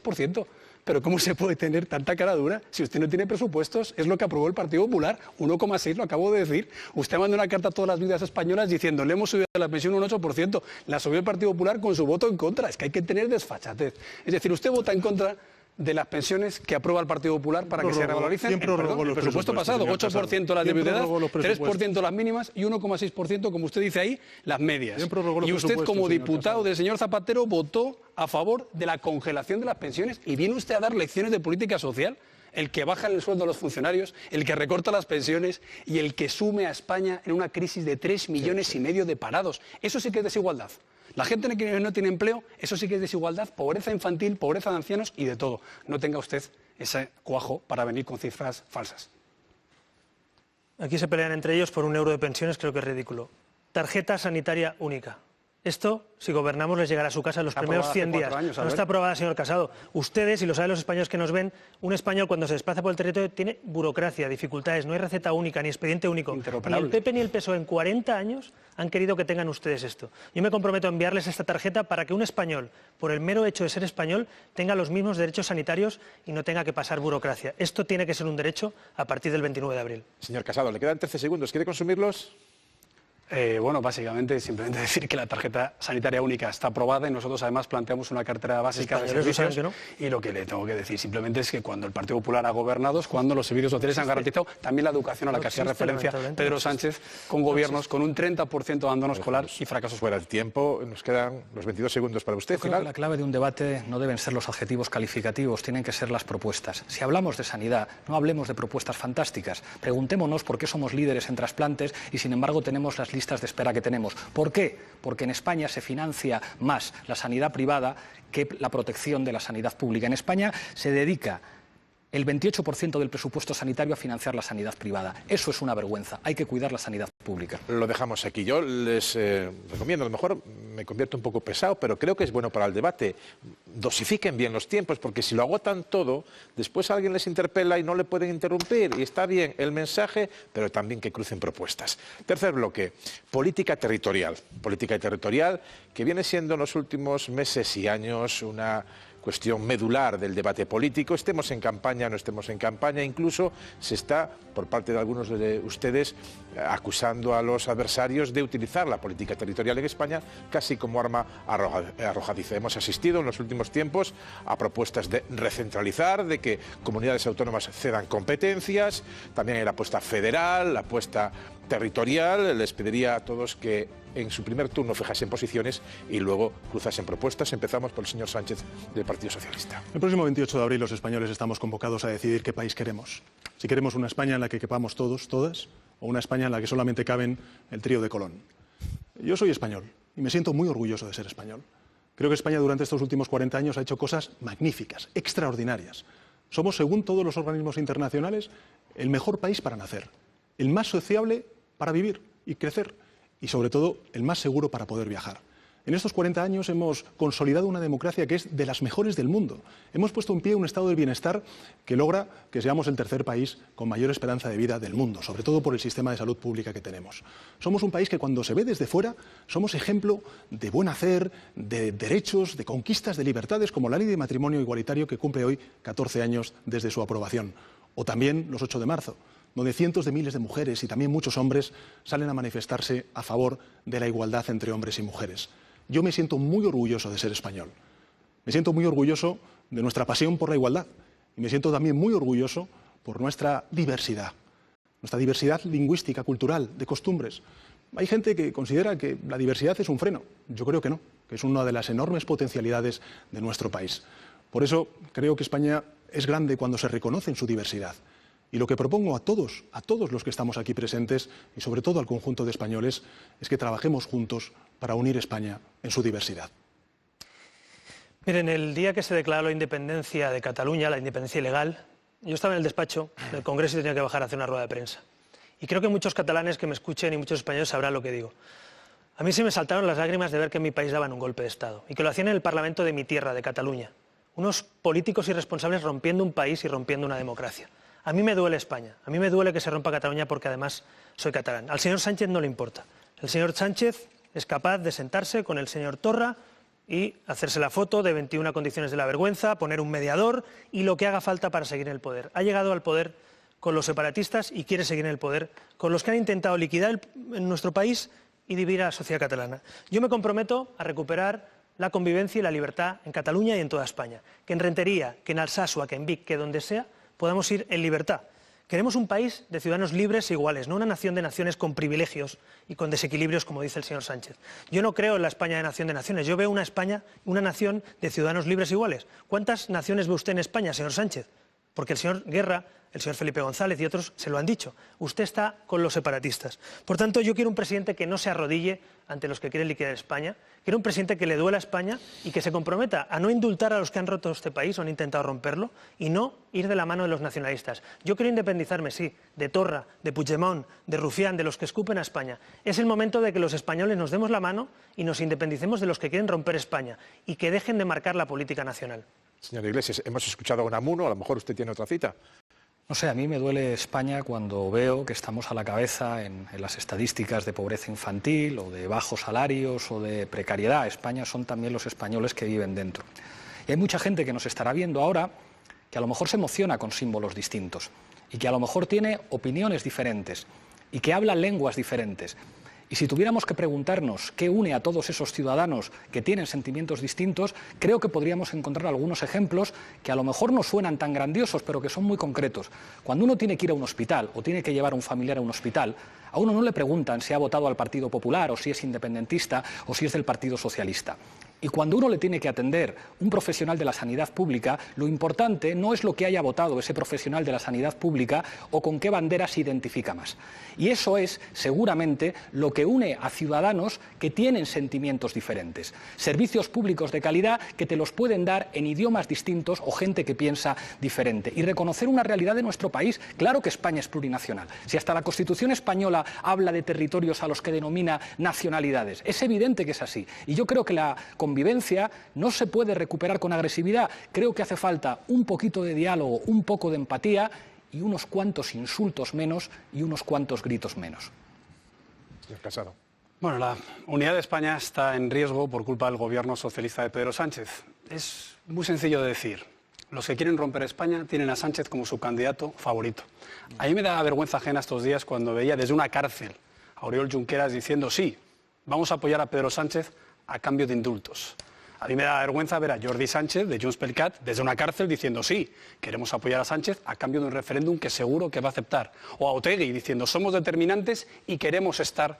S3: Pero ¿cómo se puede tener tanta cara dura si usted no tiene presupuestos? Es lo que aprobó el Partido Popular, 1,6, lo acabo de decir. Usted mandó una carta a todas las viudas españolas diciendo, le hemos subido la pensión un 8%, la subió el Partido Popular con su voto en contra. Es que hay que tener desfachatez. Es decir, usted vota en contra de las pensiones que aprueba el Partido Popular para que se revaloricen. El presupuesto pasado, 8% las de viudedad, 3% las mínimas y 1,6%, como usted dice ahí, las medias. Y usted, como diputado del señor Zapatero, votó a favor de la congelación de las pensiones y viene usted a dar lecciones de política social. El que baja el sueldo a los funcionarios, el que recorta las pensiones y el que sume a España en una crisis de 3,5 millones de parados. Eso sí que es desigualdad. La gente que no tiene empleo, eso sí que es desigualdad, pobreza infantil, pobreza de ancianos y de todo. No tenga usted ese cuajo para venir con cifras falsas.
S6: Aquí se pelean entre ellos por €1 de pensiones, creo que es ridículo. Tarjeta sanitaria única. Esto, si gobernamos, les llegará a su casa en los primeros 100 días. No está aprobada, señor Casado. Ustedes, y lo saben los españoles que nos ven, un español cuando se desplaza por el territorio tiene burocracia, dificultades, no hay receta única, ni expediente único. Ni el PP ni el PSOE en 40 años han querido que tengan ustedes esto. Yo me comprometo a enviarles esta tarjeta para que un español, por el mero hecho de ser español, tenga los mismos derechos sanitarios y no tenga que pasar burocracia. Esto tiene que ser un derecho a partir del 29 de abril.
S4: Señor Casado, le quedan 13 segundos. ¿Quiere consumirlos?
S3: Bueno, básicamente simplemente decir que la tarjeta sanitaria única está aprobada y nosotros además planteamos una cartera básica de servicios. ¿No? Y lo que le tengo que decir simplemente es que cuando el Partido Popular ha gobernado es cuando los servicios sociales han garantizado también la educación a la que hacía referencia Pedro Sánchez, con gobiernos con un 30% de abandono escolar y fracasos.
S4: Fuera de tiempo, nos quedan los 22 segundos para usted.
S5: Yo creo que la clave de un debate no deben ser los adjetivos calificativos, tienen que ser las propuestas. Si hablamos de sanidad, no hablemos de propuestas fantásticas. Preguntémonos por qué somos líderes en trasplantes y sin embargo tenemos las listas de espera que tenemos. ¿Por qué? Porque en España se financia más la sanidad privada que la protección de la sanidad pública. En España se dedica el 28% del presupuesto sanitario a financiar la sanidad privada. Eso es una vergüenza. Hay que cuidar la sanidad pública.
S4: Lo dejamos aquí. Yo les recomiendo, a lo mejor me convierto un poco pesado, pero creo que es bueno para el debate. Dosifiquen bien los tiempos, porque si lo agotan todo, después alguien les interpela y no le pueden interrumpir. Y está bien el mensaje, pero también que crucen propuestas. Tercer bloque, política territorial. Política territorial que viene siendo en los últimos meses y años una cuestión medular del debate político, estemos en campaña, no estemos en campaña, incluso se está, por parte de algunos de ustedes, acusando a los adversarios de utilizar la política territorial en España casi como arma arrojadiza. Hemos asistido en los últimos tiempos a propuestas de recentralizar, de que comunidades autónomas cedan competencias, también hay la apuesta federal, la apuesta territorial. Les pediría a todos que en su primer turno fijasen posiciones y luego cruzasen propuestas. Empezamos por el señor Sánchez del Partido Socialista.
S7: El próximo 28 de abril los españoles estamos convocados a decidir qué país queremos. Si queremos una España en la que quepamos todos, todas, o una España en la que solamente caben el trío de Colón. Yo soy español y me siento muy orgulloso de ser español. Creo que España durante estos últimos 40 años ha hecho cosas magníficas, extraordinarias. Somos, según todos los organismos internacionales, el mejor país para nacer, el más sociable para vivir y crecer, y sobre todo el más seguro para poder viajar. En estos 40 años hemos consolidado una democracia que es de las mejores del mundo. Hemos puesto en pie un estado del bienestar que logra que seamos el tercer país con mayor esperanza de vida del mundo, sobre todo por el sistema de salud pública que tenemos. Somos un país que cuando se ve desde fuera somos ejemplo de buen hacer, de derechos, de conquistas, de libertades, como la ley de matrimonio igualitario que cumple hoy 14 años desde su aprobación. O también los 8 de marzo. Donde cientos de miles de mujeres y también muchos hombres salen a manifestarse a favor de la igualdad entre hombres y mujeres. Yo me siento muy orgulloso de ser español. Me siento muy orgulloso de nuestra pasión por la igualdad y me siento también muy orgulloso por nuestra diversidad lingüística, cultural, de costumbres. Hay gente que considera que la diversidad es un freno. Yo creo que no, que es una de las enormes potencialidades de nuestro país. Por eso creo que España es grande cuando se reconoce en su diversidad. Y lo que propongo a todos los que estamos aquí presentes, y sobre todo al conjunto de españoles, es que trabajemos juntos para unir España en su diversidad.
S6: Miren, el día que se declaró la independencia de Cataluña, la independencia ilegal, yo estaba en el despacho del Congreso y tenía que bajar a hacer una rueda de prensa. Y creo que muchos catalanes que me escuchen y muchos españoles sabrán lo que digo. A mí se me saltaron las lágrimas de ver que en mi país daban un golpe de Estado y que lo hacían en el Parlamento de mi tierra, de Cataluña. Unos políticos irresponsables rompiendo un país y rompiendo una democracia. A mí me duele España, a mí me duele que se rompa Cataluña porque además soy catalán. Al señor Sánchez no le importa. El señor Sánchez es capaz de sentarse con el señor Torra y hacerse la foto de 21 condiciones de la vergüenza, poner un mediador y lo que haga falta para seguir en el poder. Ha llegado al poder con los separatistas y quiere seguir en el poder con los que han intentado liquidar en nuestro país y dividir a la sociedad catalana. Yo me comprometo a recuperar la convivencia y la libertad en Cataluña y en toda España. Que en Rentería, que en Alsasua, que en Vic, que donde sea, podamos ir en libertad. Queremos un país de ciudadanos libres e iguales, no una nación de naciones con privilegios y con desequilibrios, como dice el señor Sánchez. Yo no creo en la España de nación de naciones, yo veo una España, una nación de ciudadanos libres e iguales. ¿Cuántas naciones ve usted en España, señor Sánchez? porque el señor Guerra, el señor Felipe González y otros se lo han dicho. Usted está con los separatistas. Por tanto, yo quiero un presidente que no se arrodille ante los que quieren liquidar España. Quiero un presidente que le duela a España y que se comprometa a no indultar a los que han roto este país o han intentado romperlo y no ir de la mano de los nacionalistas. Yo quiero independizarme, sí, de Torra, de Puigdemont, de Rufián, de los que escupen a España. Es el momento de que los españoles nos demos la mano y nos independicemos de los que quieren romper España y que dejen de marcar la política nacional.
S4: Señor Iglesias, hemos escuchado a Unamuno, a lo mejor usted tiene otra cita.
S5: No sé, a mí me duele España cuando veo que estamos a la cabeza en las estadísticas de pobreza infantil o de bajos salarios o de precariedad. España son también los españoles que viven dentro. Y hay mucha gente que nos estará viendo ahora que a lo mejor se emociona con símbolos distintos y que a lo mejor tiene opiniones diferentes y que habla lenguas diferentes. Y si tuviéramos que preguntarnos qué une a todos esos ciudadanos que tienen sentimientos distintos, creo que podríamos encontrar algunos ejemplos que a lo mejor no suenan tan grandiosos, pero que son muy concretos. Cuando uno tiene que ir a un hospital o tiene que llevar a un familiar a un hospital, a uno no le preguntan si ha votado al Partido Popular o si es independentista o si es del Partido Socialista. Y cuando uno le tiene que atender un profesional de la sanidad pública, lo importante no es lo que haya votado ese profesional de la sanidad pública o con qué bandera se identifica más. Y eso es, seguramente, lo que une a ciudadanos que tienen sentimientos diferentes. Servicios públicos de calidad que te los pueden dar en idiomas distintos o gente que piensa diferente. Y reconocer una realidad de nuestro país. Claro que España es plurinacional. Si hasta la Constitución española habla de territorios a los que denomina nacionalidades, es evidente que es así. Y yo creo que la convivencia no se puede recuperar con agresividad. Creo que hace falta un poquito de diálogo, un poco de empatía y unos cuantos insultos menos y unos cuantos gritos menos.
S4: Señor Casado.
S3: Bueno, la unidad de España está en riesgo por culpa del gobierno socialista de Pedro Sánchez. Es muy sencillo de decir. Los que quieren romper España tienen a Sánchez como su candidato favorito. A mí me da vergüenza ajena estos días cuando veía desde una cárcel a Oriol Junqueras diciendo sí, vamos a apoyar a Pedro Sánchez a cambio de indultos. A mí me da vergüenza ver a Jordi Sánchez de Junts pel Cat desde una cárcel diciendo sí, queremos apoyar a Sánchez a cambio de un referéndum que seguro que va a aceptar. O a Otegi diciendo somos determinantes y queremos estar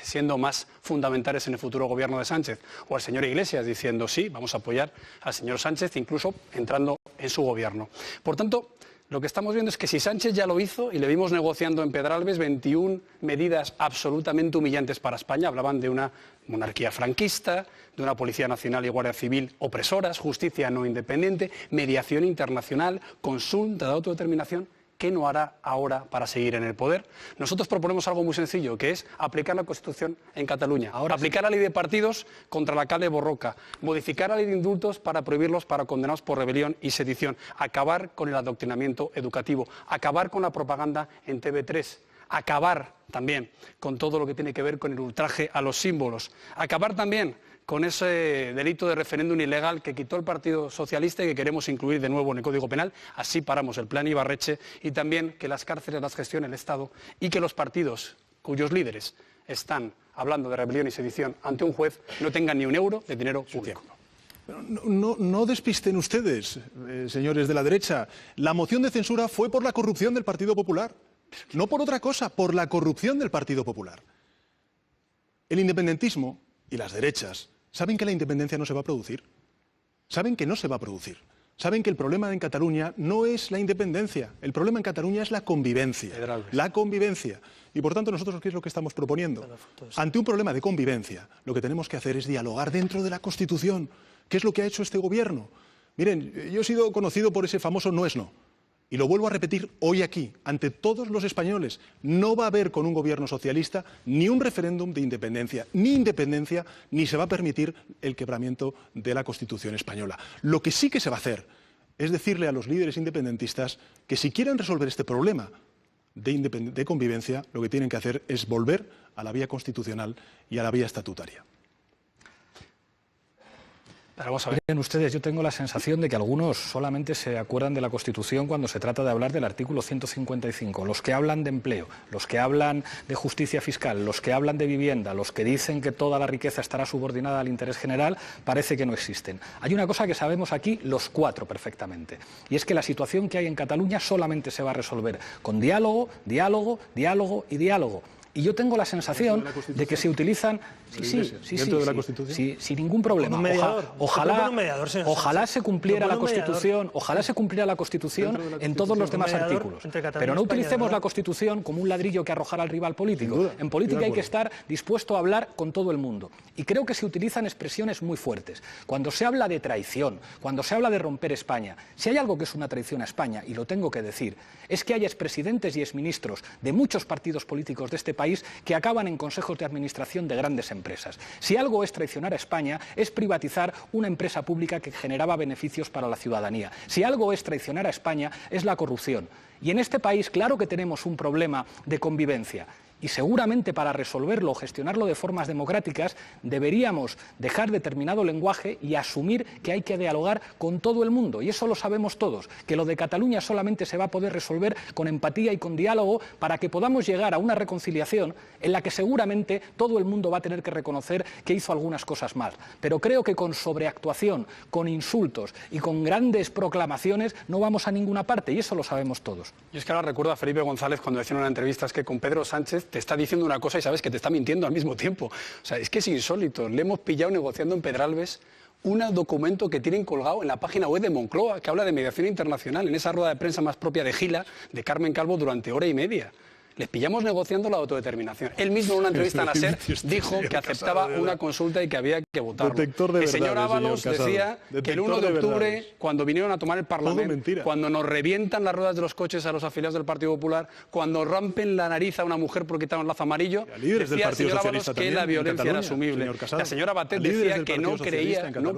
S3: siendo más fundamentales en el futuro gobierno de Sánchez. O al señor Iglesias diciendo sí, vamos a apoyar al señor Sánchez incluso entrando en su gobierno. Por tanto, lo que estamos viendo es que si Sánchez ya lo hizo y le vimos negociando en Pedralbes 21 medidas absolutamente humillantes para España, hablaban de una monarquía franquista, de una Policía Nacional y Guardia Civil opresoras, justicia no independiente, mediación internacional, consulta de autodeterminación. ¿Qué no hará ahora para seguir en el poder? Nosotros proponemos algo muy sencillo, que es aplicar la Constitución en Cataluña, aplicar la ley de partidos contra la Kale Borroka, modificar la ley de indultos para prohibirlos para condenados por rebelión y sedición, acabar con el adoctrinamiento educativo, acabar con la propaganda en TV3, acabar también con todo lo que tiene que ver con el ultraje a los símbolos, acabar también con ese delito de referéndum ilegal que quitó el Partido Socialista y que queremos incluir de nuevo en el Código Penal. Así paramos el plan Ibarretxe y también que las cárceles las gestione el Estado y que los partidos cuyos líderes están hablando de rebelión y sedición ante un juez no tengan ni un euro de dinero público.
S7: No despisten ustedes, señores de la derecha. La moción de censura fue por la corrupción del Partido Popular. No por otra cosa, por la corrupción del Partido Popular. El independentismo y las derechas saben que la independencia no se va a producir. Saben que no se va a producir. Saben que el problema en Cataluña no es la independencia. El problema en Cataluña es la convivencia. La convivencia. Y por tanto, nosotros, ¿qué es lo que estamos proponiendo? Ante un problema de convivencia, lo que tenemos que hacer es dialogar dentro de la Constitución. ¿Qué es lo que ha hecho este gobierno? Miren, yo he sido conocido por ese famoso no es no. Y lo vuelvo a repetir hoy aquí, ante todos los españoles. No va a haber con un gobierno socialista ni un referéndum de independencia, ni se va a permitir el quebramiento de la Constitución española. Lo que sí que se va a hacer es decirle a los líderes independentistas que si quieren resolver este problema de convivencia, lo que tienen que hacer es volver a la vía constitucional y a la vía estatutaria.
S5: Miren ustedes, yo tengo la sensación de que algunos solamente se acuerdan de la Constitución cuando se trata de hablar del artículo 155. Los que hablan de empleo, los que hablan de justicia fiscal, los que hablan de vivienda, los que dicen que toda la riqueza estará subordinada al interés general, parece que no existen. Hay una cosa que sabemos aquí los cuatro perfectamente, y es que la situación que hay en Cataluña solamente se va a resolver con diálogo, diálogo, diálogo y diálogo. Y yo tengo la sensación de que se utilizan...
S7: ¿Dentro de la Constitución?
S5: Sí, sin ningún problema.
S6: Un mediador.
S5: Ojalá se cumpliera la Constitución, ojalá se cumpliera la Constitución en todos los demás artículos. Pero no utilicemos la Constitución como un ladrillo que arrojar al rival político. En política hay que estar dispuesto a hablar con todo el mundo. Y creo que se utilizan expresiones muy fuertes. Cuando se habla de traición, cuando se habla de romper España, si hay algo que es una traición a España, y lo tengo que decir, es que hay expresidentes y exministros de muchos partidos políticos de este país que acaban en consejos de administración de grandes empresas. Si algo es traicionar a España, es privatizar una empresa pública que generaba beneficios para la ciudadanía. Si algo es traicionar a España, es la corrupción. Y en este país, claro que tenemos un problema de convivencia. Y seguramente para resolverlo o gestionarlo de formas democráticas deberíamos dejar determinado lenguaje y asumir que hay que dialogar con todo el mundo. Y eso lo sabemos todos, que lo de Cataluña solamente se va a poder resolver con empatía y con diálogo para que podamos llegar a una reconciliación en la que seguramente todo el mundo va a tener que reconocer que hizo algunas cosas mal. Pero creo que con sobreactuación, con insultos y con grandes proclamaciones no vamos a ninguna parte y eso lo sabemos todos.
S3: Yo es que ahora recuerdo a Felipe González cuando decía en una entrevista es que con Pedro Sánchez te está diciendo una cosa y sabes que te está mintiendo al mismo tiempo. O sea, es que es insólito. Le hemos pillado negociando en Pedralbes un documento que tienen colgado en la página web de Moncloa que habla de mediación internacional, en esa rueda de prensa más propia de Gila, de Carmen Calvo, durante hora y media. Les pillamos negociando la autodeterminación. Él mismo en una entrevista a la SER dijo que aceptaba una consulta y que había que votarlo. El señor Ábalos decía que el 1 de octubre, cuando vinieron a tomar el Parlamento, cuando nos revientan las ruedas de los coches a los afiliados del Partido Popular, cuando rompen la nariz a una mujer por quitar un lazo amarillo, decía el señor Ábalos que la violencia era asumible. La señora Batet decía que no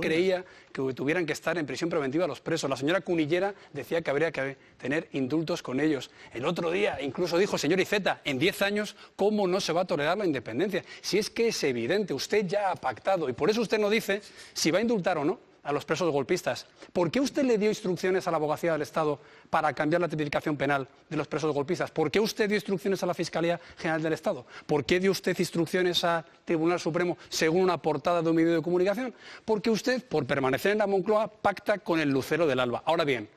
S3: creía que tuvieran que estar en prisión preventiva los presos. La señora Cunillera decía que habría que tener indultos con ellos. El otro día incluso dijo, señor Iceta, en 10 años, ¿cómo no se va a tolerar la independencia? Si es que es evidente, usted ya ha pactado y por eso usted no dice si va a indultar o no a los presos golpistas. ¿Por qué usted le dio instrucciones a la Abogacía del Estado para cambiar la tipificación penal de los presos golpistas? ¿Por qué usted dio instrucciones a la Fiscalía General del Estado? ¿Por qué dio usted instrucciones al Tribunal Supremo según una portada de un medio de comunicación? Porque usted, por permanecer en la Moncloa, pacta con el lucero del alba. Ahora bien,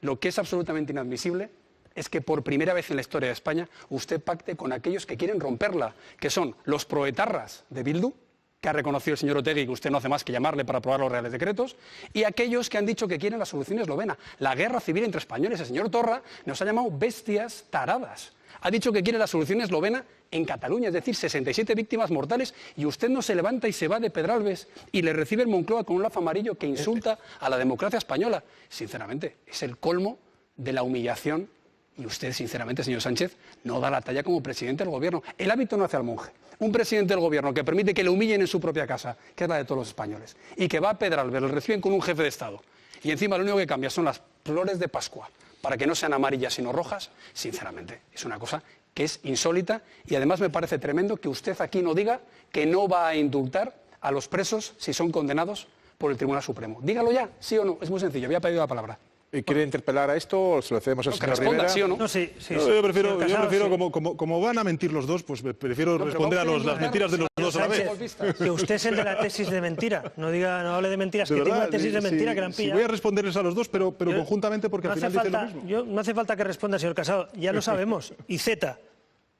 S3: lo que es absolutamente inadmisible es que por primera vez en la historia de España usted pacte con aquellos que quieren romperla, que son los proetarras de Bildu, que ha reconocido el señor Otegi, que usted no hace más que llamarle para aprobar los reales decretos, y aquellos que han dicho que quieren la solución eslovena, la guerra civil entre españoles. El señor Torra nos ha llamado bestias taradas. Ha dicho que quiere la solución eslovena en Cataluña, es decir, 67 víctimas mortales, y usted no se levanta y se va de Pedralbes y le recibe el Moncloa con un lazo amarillo que insulta a la democracia española. Sinceramente, es el colmo de la humillación. Y usted, sinceramente, señor Sánchez, no da la talla como presidente del Gobierno. El hábito no hace al monje. Un presidente del Gobierno que permite que le humillen en su propia casa, que es la de todos los españoles, y que va a Pedralbes, le reciben con un jefe de Estado, y encima lo único que cambia son las flores de Pascua, para que no sean amarillas sino rojas, sinceramente, es una cosa que es insólita, y además me parece tremendo que usted aquí no diga que no va a indultar a los presos si son condenados por el Tribunal Supremo. Dígalo ya, sí o no, es muy sencillo, había pedido la palabra.
S4: ¿Y quiere interpelar a esto o se lo cedemos al señor Rivera?
S3: ¿Sí o no?
S6: No, sí,
S7: yo prefiero como van a mentir los dos, pues prefiero responder a las mentiras de los dos a la vez.
S6: Que usted es el de la tesis de mentira. No hable de mentiras, que tiene una tesis de mentira que la han pillado.
S7: Voy a responderles a los dos, pero conjuntamente porque al final dicen lo mismo.
S6: No hace falta que responda, señor Casado, ya lo sabemos. Iceta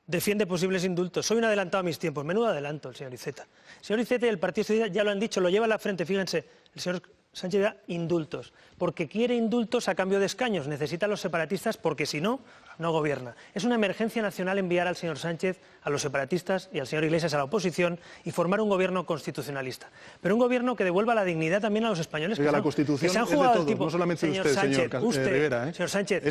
S6: defiende posibles indultos. Soy un adelantado a mis tiempos. Menudo adelanto el señor Iceta. El señor Iceta y el Partido Socialista ya lo han dicho, lo lleva a la frente. Fíjense, el señor Sánchez da indultos, porque quiere indultos a cambio de escaños, necesita a los separatistas porque si no, no gobierna. Es una emergencia nacional enviar al señor Sánchez, a los separatistas y al señor Iglesias a la oposición y formar un gobierno constitucionalista. Pero un gobierno que devuelva la dignidad también a los españoles
S7: la Constitución
S6: se han jugado
S7: es de
S6: el tipo.
S7: No solamente
S6: señor
S7: usted,
S6: Sánchez,
S7: señor Rivera.
S6: Señor Sánchez,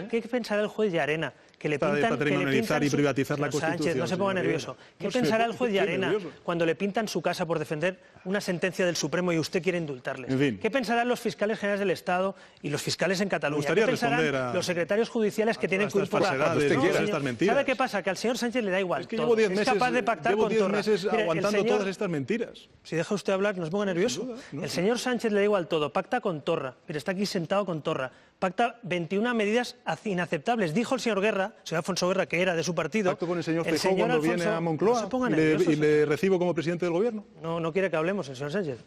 S7: ¿qué
S6: pensará el juez Llarena? Que le
S7: para
S6: pintan,
S7: patrimonializar y privatizar la Constitución.
S6: Sánchez, no se ponga nervioso. ¿Qué pensará el juez Llarena cuando le pintan su casa por defender una sentencia del Supremo y usted quiere indultarles?
S7: En fin.
S6: ¿Qué pensarán los fiscales generales del Estado y los fiscales en Cataluña? ¿Qué pensarán los secretarios judiciales que tienen culpa? ¿Sabe qué pasa? Que al señor Sánchez le da igual.
S7: Es que llevo 10 meses,
S6: es capaz de pactar con Torra.
S7: meses aguantando todas estas mentiras.
S6: Si deja usted hablar, nos ponga nervioso. El señor Sánchez le da igual todo. Pacta con Torra. Mire, está aquí sentado con Torra. pacta 21 medidas inaceptables. Dijo el señor Guerra, el señor Alfonso Guerra, que era de su partido...
S7: ¿Pacto con el señor Feijóo cuando viene a Moncloa y le recibo como presidente del gobierno?
S6: No quiere que hablemos, el señor Sánchez.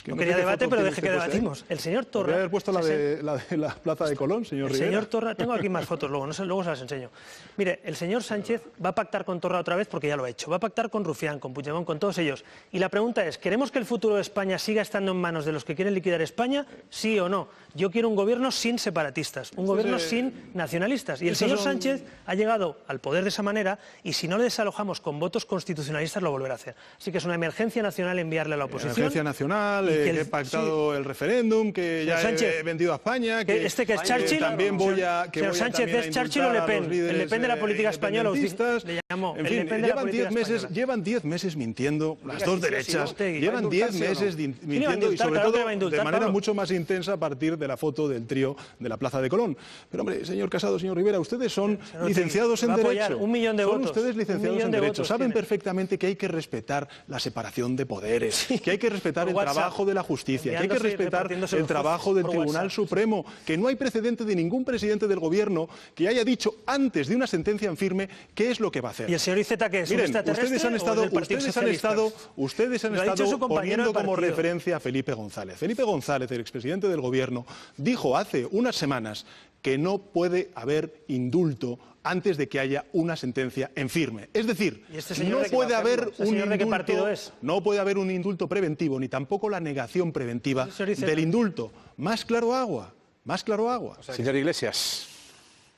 S6: No quería debate, pero deje que debatimos. El señor Torra...
S7: Podría haber puesto la de la Plaza de Colón, señor Rivera.
S6: El señor Torra... Tengo aquí más fotos luego, luego se las enseño. Mire, el señor Sánchez va a pactar con Torra otra vez porque ya lo ha hecho. Va a pactar con Rufián, con Puigdemont, con todos ellos. Y la pregunta es, ¿queremos que el futuro de España siga estando en manos de los que quieren liquidar España? ¿Sí o no? Yo quiero un gobierno sin separatistas, un gobierno sin nacionalistas. Y el señor Sánchez ha llegado al poder de esa manera y si no le desalojamos con votos constitucionalistas lo volverá a hacer. Así que es una emergencia nacional enviarle a la oposición.
S7: Emergencia nacional, que he pactado el referéndum, que ya he vendido a España, que
S6: es Churchill,
S7: también voy a...
S6: Señor Sánchez, ¿es Churchill o Le Pen? El Le Pen de la política española. Le llamó.
S7: En fin, llevan 10 meses mintiendo las dos derechas. Llevan 10 meses mintiendo y sobre todo de manera mucho más intensa a partir de la foto del trío de la Plaza de Colón. Pero hombre, señor Casado, señor Rivera, ustedes son licenciados en Derecho.
S6: 1 millón de votos.
S7: Son ustedes licenciados en Derecho. Saben perfectamente que hay que respetar la separación de poderes, que hay que respetar el trabajo de la justicia, que hay que respetar el trabajo del Tribunal Supremo, que no hay precedente de ningún presidente del gobierno que haya dicho antes de una sentencia en firme qué es lo que va a hacer.
S6: ¿Y el señor Iceta qué es?
S7: Miren, ustedes han estado poniendo como referencia a Felipe González. Felipe González, el expresidente del gobierno, dijo hace unas semanas que no puede haber indulto antes de que haya una sentencia en firme. Es decir, no puede haber un indulto preventivo, ni tampoco la negación preventiva del indulto. Más claro agua, más claro agua.
S4: Señor Iglesias.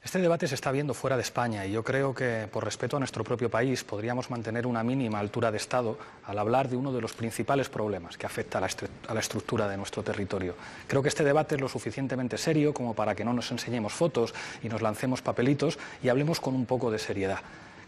S5: Este debate se está viendo fuera de España y yo creo que, por respeto a nuestro propio país, podríamos mantener una mínima altura de Estado al hablar de uno de los principales problemas que afecta a la estructura de nuestro territorio. Creo que este debate es lo suficientemente serio como para que no nos enseñemos fotos y nos lancemos papelitos y hablemos con un poco de seriedad.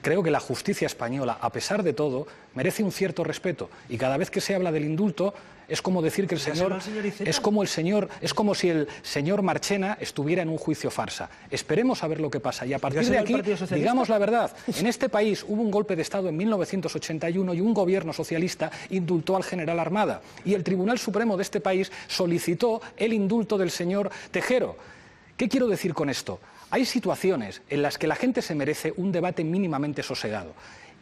S5: Creo que la justicia española, a pesar de todo, merece un cierto respeto y cada vez que se habla del indulto es como decir que el señor es como si el señor Marchena estuviera en un juicio farsa. Esperemos a ver lo que pasa y a partir de aquí digamos la verdad. En este país hubo un golpe de Estado en 1981 y un gobierno socialista indultó al general Armada y el Tribunal Supremo de este país solicitó el indulto del señor Tejero. ¿Qué quiero decir con esto? Hay situaciones en las que la gente se merece un debate mínimamente sosegado.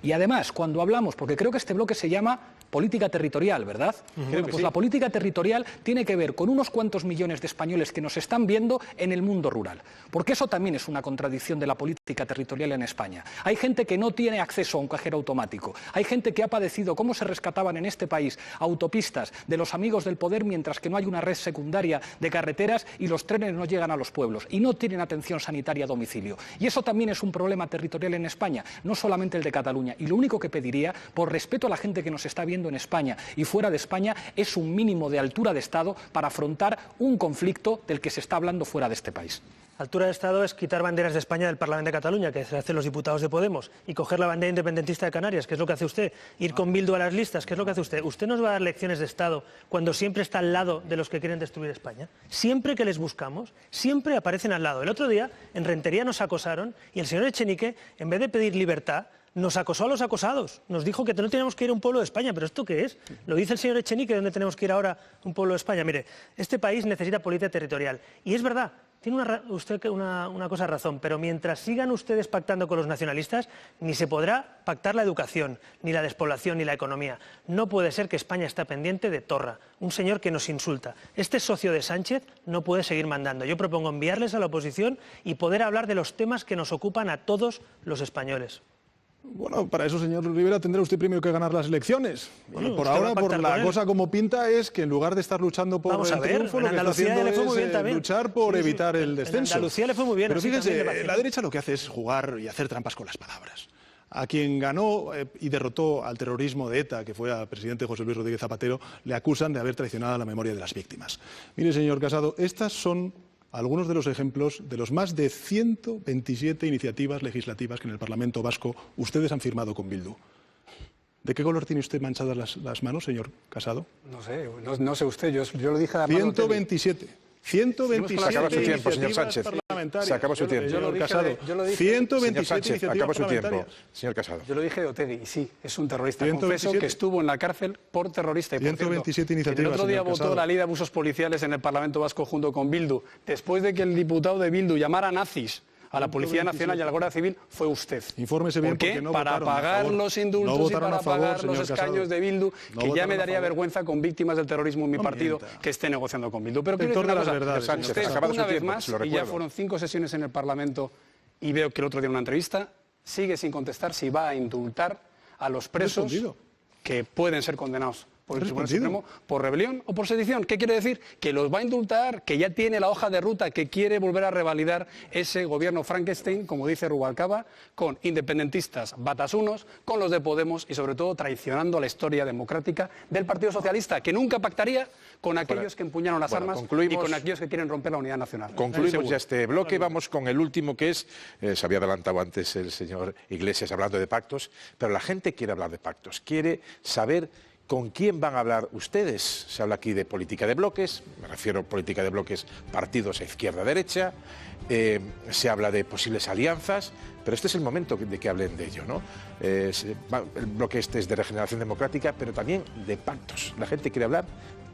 S5: Y además, cuando hablamos, porque creo que este bloque se llama política territorial, ¿verdad? Bueno, pues la política territorial tiene que ver con unos cuantos millones de españoles que nos están viendo en el mundo rural. Porque eso también es una contradicción de la política territorial en España. Hay gente que no tiene acceso a un cajero automático. Hay gente que ha padecido cómo se rescataban en este país autopistas de los amigos del poder mientras que no hay una red secundaria de carreteras y los trenes no llegan a los pueblos y no tienen atención sanitaria a domicilio. Y eso también es un problema territorial en España, no solamente el de Cataluña. Y lo único que pediría, por respeto a la gente que nos está viendo en España y fuera de España, es un mínimo de altura de Estado para afrontar un conflicto del que se está hablando fuera de este país.
S6: Altura de Estado es quitar banderas de España del Parlamento de Cataluña, que se hacen los diputados de Podemos, y coger la bandera independentista de Canarias, que es lo que hace usted, ir con Bildu a las listas, que es lo que hace usted. ¿Usted nos va a dar lecciones de Estado cuando siempre está al lado de los que quieren destruir España? Siempre que les buscamos, siempre aparecen al lado. El otro día, en Rentería nos acosaron, y el señor Echenique, en vez de pedir libertad, nos acosó a los acosados. Nos dijo que no teníamos que ir a un pueblo de España. ¿Pero esto qué es? Lo dice el señor Echenique, ¿dónde tenemos que ir ahora a un pueblo de España? Mire, este país necesita política territorial. Y es verdad, tiene usted una cosa razón, pero mientras sigan ustedes pactando con los nacionalistas, ni se podrá pactar la educación, ni la despoblación, ni la economía. No puede ser que España esté pendiente de Torra, un señor que nos insulta. Este socio de Sánchez no puede seguir mandando. Yo propongo enviarles a la oposición y poder hablar de los temas que nos ocupan a todos los españoles.
S7: Bueno, para eso, señor Rivera, tendrá usted primero que ganar las elecciones.
S6: Bueno,
S7: por ahora, por la cosa como pinta, es que en lugar de estar luchando por el triunfo, lo que está haciendo es luchar por evitar el descenso.
S6: En Andalucía le fue muy bien.
S7: Pero fíjese, la derecha lo que hace es jugar y hacer trampas con las palabras. A quien ganó y derrotó al terrorismo de ETA, que fue al presidente José Luis Rodríguez Zapatero, le acusan de haber traicionado la memoria de las víctimas. Mire, señor Casado, estas son algunos de los ejemplos de los más de 127 iniciativas legislativas que en el Parlamento Vasco ustedes han firmado con Bildu. ¿De qué color tiene usted manchadas las manos, señor Casado?
S3: No sé usted, yo lo dije a la mano.
S7: 127. 127
S4: Se acaba su tiempo, señor Sánchez.
S7: parlamentarias.
S4: Se acabó su tiempo.
S7: Señor Casado,
S3: yo lo dije.
S7: 127
S4: Señor Sánchez,
S7: iniciativas
S4: acabó su tiempo.
S7: parlamentarias.
S4: Señor Casado.
S3: Yo lo dije de Otegi, y sí, es un terrorista
S7: 127.
S3: confeso que estuvo en la cárcel por terrorista. Y por
S7: 127
S3: cierto,
S7: iniciativas,
S3: el otro día
S7: señor
S3: votó
S7: Casado.
S3: la ley de abusos policiales en el Parlamento Vasco junto con Bildu. Después de que el diputado de Bildu llamara nazis a la Policía Nacional y a la Guardia Civil, fue usted.
S7: Infórmese bien,
S3: ¿Por qué?
S7: porque no
S3: Para
S7: votaron a
S3: pagar
S7: favor.
S3: los indultos
S7: No
S3: y
S7: votaron
S3: para
S7: a favor,
S3: pagar
S7: señor
S3: los
S7: Casado.
S3: escaños de Bildu,
S7: No
S3: que ya
S7: votaron
S3: me
S7: a
S3: daría
S7: favor.
S3: vergüenza con víctimas del terrorismo en mi
S7: No
S3: partido
S7: mienta.
S3: que esté negociando con Bildu. Pero
S7: En
S3: quiero decir
S7: torno
S3: una
S7: a las
S3: cosa,
S7: verdades,
S4: Sánchez,
S3: usted,
S4: ha acabado su
S3: una vez
S4: tiempo,
S3: más,
S4: se lo
S3: y ya
S4: recuerdo.
S3: fueron 5 sesiones en el Parlamento y veo que el otro día en una entrevista sigue sin contestar si va a indultar a los presos
S7: respondido.
S3: que pueden ser condenados por el
S7: He
S3: Tribunal
S7: respondido.
S3: Supremo por rebelión o por sedición. ¿Qué quiere decir? Que los va a indultar, que ya tiene la hoja de ruta, que quiere volver a revalidar ese gobierno Frankenstein, como dice Rubalcaba, con independentistas batasunos, con los de Podemos y sobre todo traicionando la historia democrática del Partido Socialista, que nunca pactaría con aquellos que empuñaron las
S4: Bueno,
S3: armas
S4: concluimos.
S3: y con aquellos que quieren romper la unidad nacional.
S4: Concluimos
S3: Seguro.
S4: ya este bloque, vamos con el último que es, se había adelantado antes el señor Iglesias hablando de pactos, pero la gente quiere hablar de pactos, quiere saber con quién van a hablar ustedes. Se habla aquí de política de bloques, me refiero a política de bloques partidos a izquierda-derecha, se habla de posibles alianzas, pero este es el momento de que hablen de ello, ¿no? El bloque este es de regeneración democrática, pero también de pactos. La gente quiere hablar.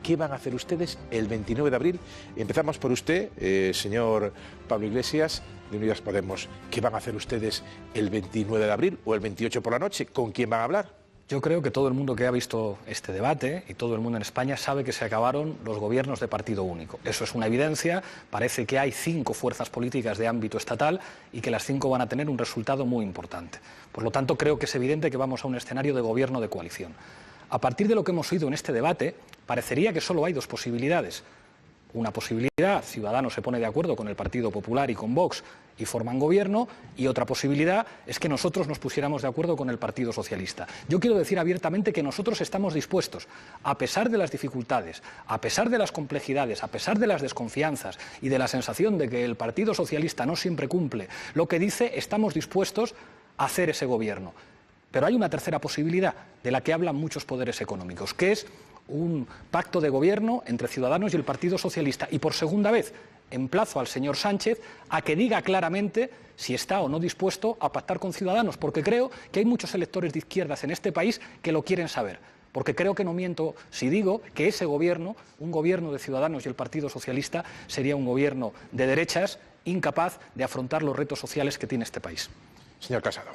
S4: ¿Qué van a hacer ustedes el 29 de abril? Empezamos por usted, señor Pablo Iglesias, de Unidas Podemos. ¿Qué van a hacer ustedes el 29 de abril o el 28 por la noche? ¿Con quién van a hablar?
S5: Yo creo que todo el mundo que ha visto este debate y todo el mundo en España sabe que se acabaron los gobiernos de partido único. Eso es una evidencia. Parece que hay 5 fuerzas políticas de ámbito estatal y que las 5 van a tener un resultado muy importante. Por lo tanto, creo que es evidente que vamos a un escenario de gobierno de coalición. A partir de lo que hemos oído en este debate, parecería que solo hay 2 posibilidades. Una posibilidad, Ciudadanos se pone de acuerdo con el Partido Popular y con Vox y forman gobierno, y otra posibilidad es que nosotros nos pusiéramos de acuerdo con el Partido Socialista. Yo quiero decir abiertamente que nosotros estamos dispuestos, a pesar de las dificultades, a pesar de las complejidades, a pesar de las desconfianzas y de la sensación de que el Partido Socialista no siempre cumple lo que dice, estamos dispuestos a hacer ese gobierno. Pero hay una tercera posibilidad, de la que hablan muchos poderes económicos, que es un pacto de gobierno entre Ciudadanos y el Partido Socialista. Y por segunda vez emplazo al señor Sánchez a que diga claramente si está o no dispuesto a pactar con Ciudadanos, porque creo que hay muchos electores de izquierdas en este país que lo quieren saber. Porque creo que no miento si digo que ese gobierno, un gobierno de Ciudadanos y el Partido Socialista, sería un gobierno de derechas, incapaz de afrontar los retos sociales que tiene este país.
S4: Señor Casado.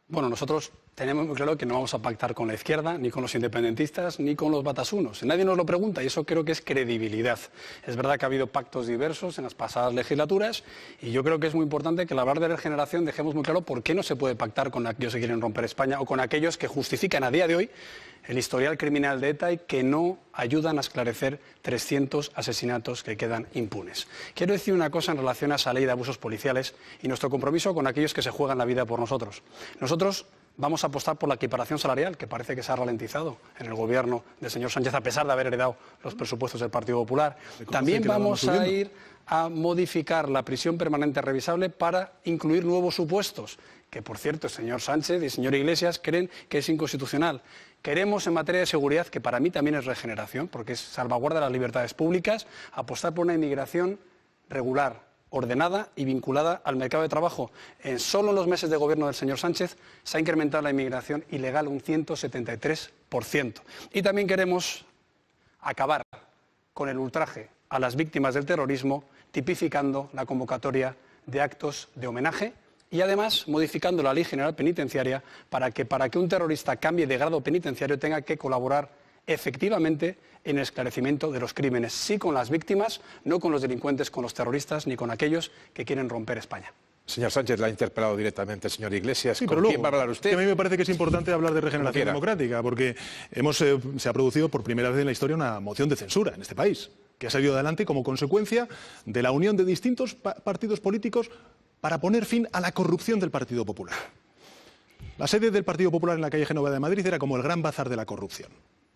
S3: Bueno, nosotros tenemos muy claro que no vamos a pactar con la izquierda, ni con los independentistas, ni con los batasunos. Nadie nos lo pregunta y eso creo que es credibilidad. Es verdad que ha habido pactos diversos en las pasadas legislaturas y yo creo que es muy importante que al hablar de regeneración dejemos muy claro por qué no se puede pactar con aquellos que quieren romper España o con aquellos que justifican a día de hoy el historial criminal de ETA y que no ayudan a esclarecer 300 asesinatos que quedan impunes. Quiero decir una cosa en relación a esa ley de abusos policiales y nuestro compromiso con aquellos que se juegan la vida por nosotros. Nosotros vamos a apostar por la equiparación salarial, que parece que se ha ralentizado en el gobierno del señor Sánchez, a pesar de haber heredado los presupuestos del Partido Popular. También vamos a ir a modificar la prisión permanente revisable para incluir nuevos supuestos, que por cierto el señor Sánchez y el señor Iglesias creen que es inconstitucional. Queremos en materia de seguridad, que para mí también es regeneración, porque es salvaguarda de las libertades públicas, apostar por una inmigración regular, ordenada y vinculada al mercado de trabajo. Solo en los meses de gobierno del señor Sánchez se ha incrementado la inmigración ilegal un 173%. Y también queremos acabar con el ultraje a las víctimas del terrorismo, tipificando la convocatoria de actos de homenaje y además modificando la Ley General Penitenciaria para que un terrorista cambie de grado penitenciario tenga que colaborar efectivamente en el esclarecimiento de los crímenes, sí con las víctimas, no con los delincuentes, con los terroristas, ni con aquellos que quieren romper España.
S4: Señor Sánchez, la ha interpelado directamente el señor Iglesias.
S7: Sí,
S4: ¿Con
S7: pero
S4: quién va a hablar usted?
S7: Que a mí me parece que es importante hablar de regeneración democrática, porque se ha producido por primera vez en la historia una moción de censura en este país, que ha salido adelante como consecuencia de la unión de distintos partidos políticos para poner fin a la corrupción del Partido Popular. La sede del Partido Popular en la calle Génova de Madrid era como el gran bazar de la corrupción.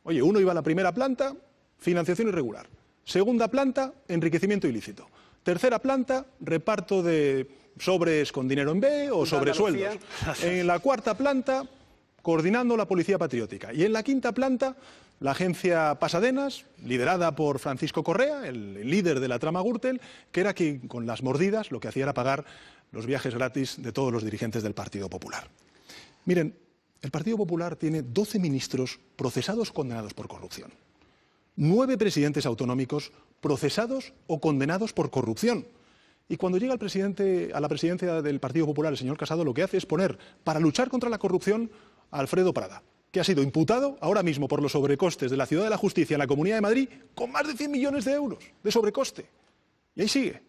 S7: Oye, uno iba a la primera planta, financiación irregular. Segunda planta, enriquecimiento ilícito. Tercera planta, reparto de sobres con dinero en B o sobresueldos. En la cuarta planta, coordinando la Policía Patriótica. Y en la quinta planta, la agencia Pasadenas, liderada por Francisco Correa, el líder de la trama Gürtel, que era quien con las mordidas lo que hacía era pagar los viajes gratis de todos los dirigentes del Partido Popular. Miren, el Partido Popular tiene 12 ministros procesados condenados por corrupción. 9 presidentes autonómicos procesados o condenados por corrupción. Y cuando llega el presidente a la presidencia del Partido Popular, el señor Casado, lo que hace es poner, para luchar contra la corrupción, a Alfredo Prada, que ha sido imputado ahora mismo por los sobrecostes de la Ciudad de la Justicia en la Comunidad de Madrid con más de 100 millones de euros de sobrecoste. Y ahí sigue,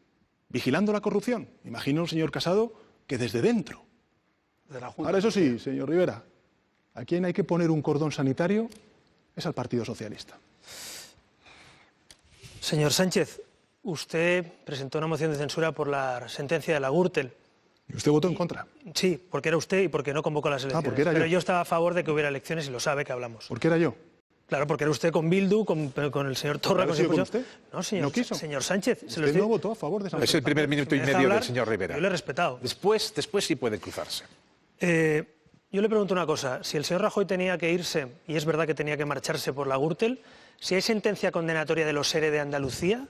S7: vigilando la corrupción. Imagino el señor Casado que desde dentro. Ahora, eso sí, señor Rivera, a quien hay que poner un cordón sanitario es al Partido Socialista.
S6: Señor Sánchez, usted presentó una moción de censura por la sentencia de la Gürtel.
S7: ¿Y usted votó en contra?
S6: Sí, porque era usted y porque no convocó las elecciones.
S7: porque era
S6: Pero
S7: yo.
S6: yo estaba a favor de que hubiera elecciones y lo sabe que hablamos.
S7: ¿Por qué era yo?
S6: Claro, porque era usted con Bildu, con el señor Torra.
S7: ¿Habrá sido con usted?
S6: No, señor,
S7: ¿No quiso?
S6: Señor Sánchez.
S7: Usted no votó a favor de esa
S4: Es el primer minuto y
S6: ¿Me deja
S4: medio del
S6: hablar?
S4: señor Rivera.
S6: Yo le he respetado.
S4: Después sí puede cruzarse.
S6: Yo le pregunto una cosa. Si el señor Rajoy tenía que irse, y es verdad que tenía que marcharse por la Gürtel, si hay sentencia condenatoria de los ERE de Andalucía,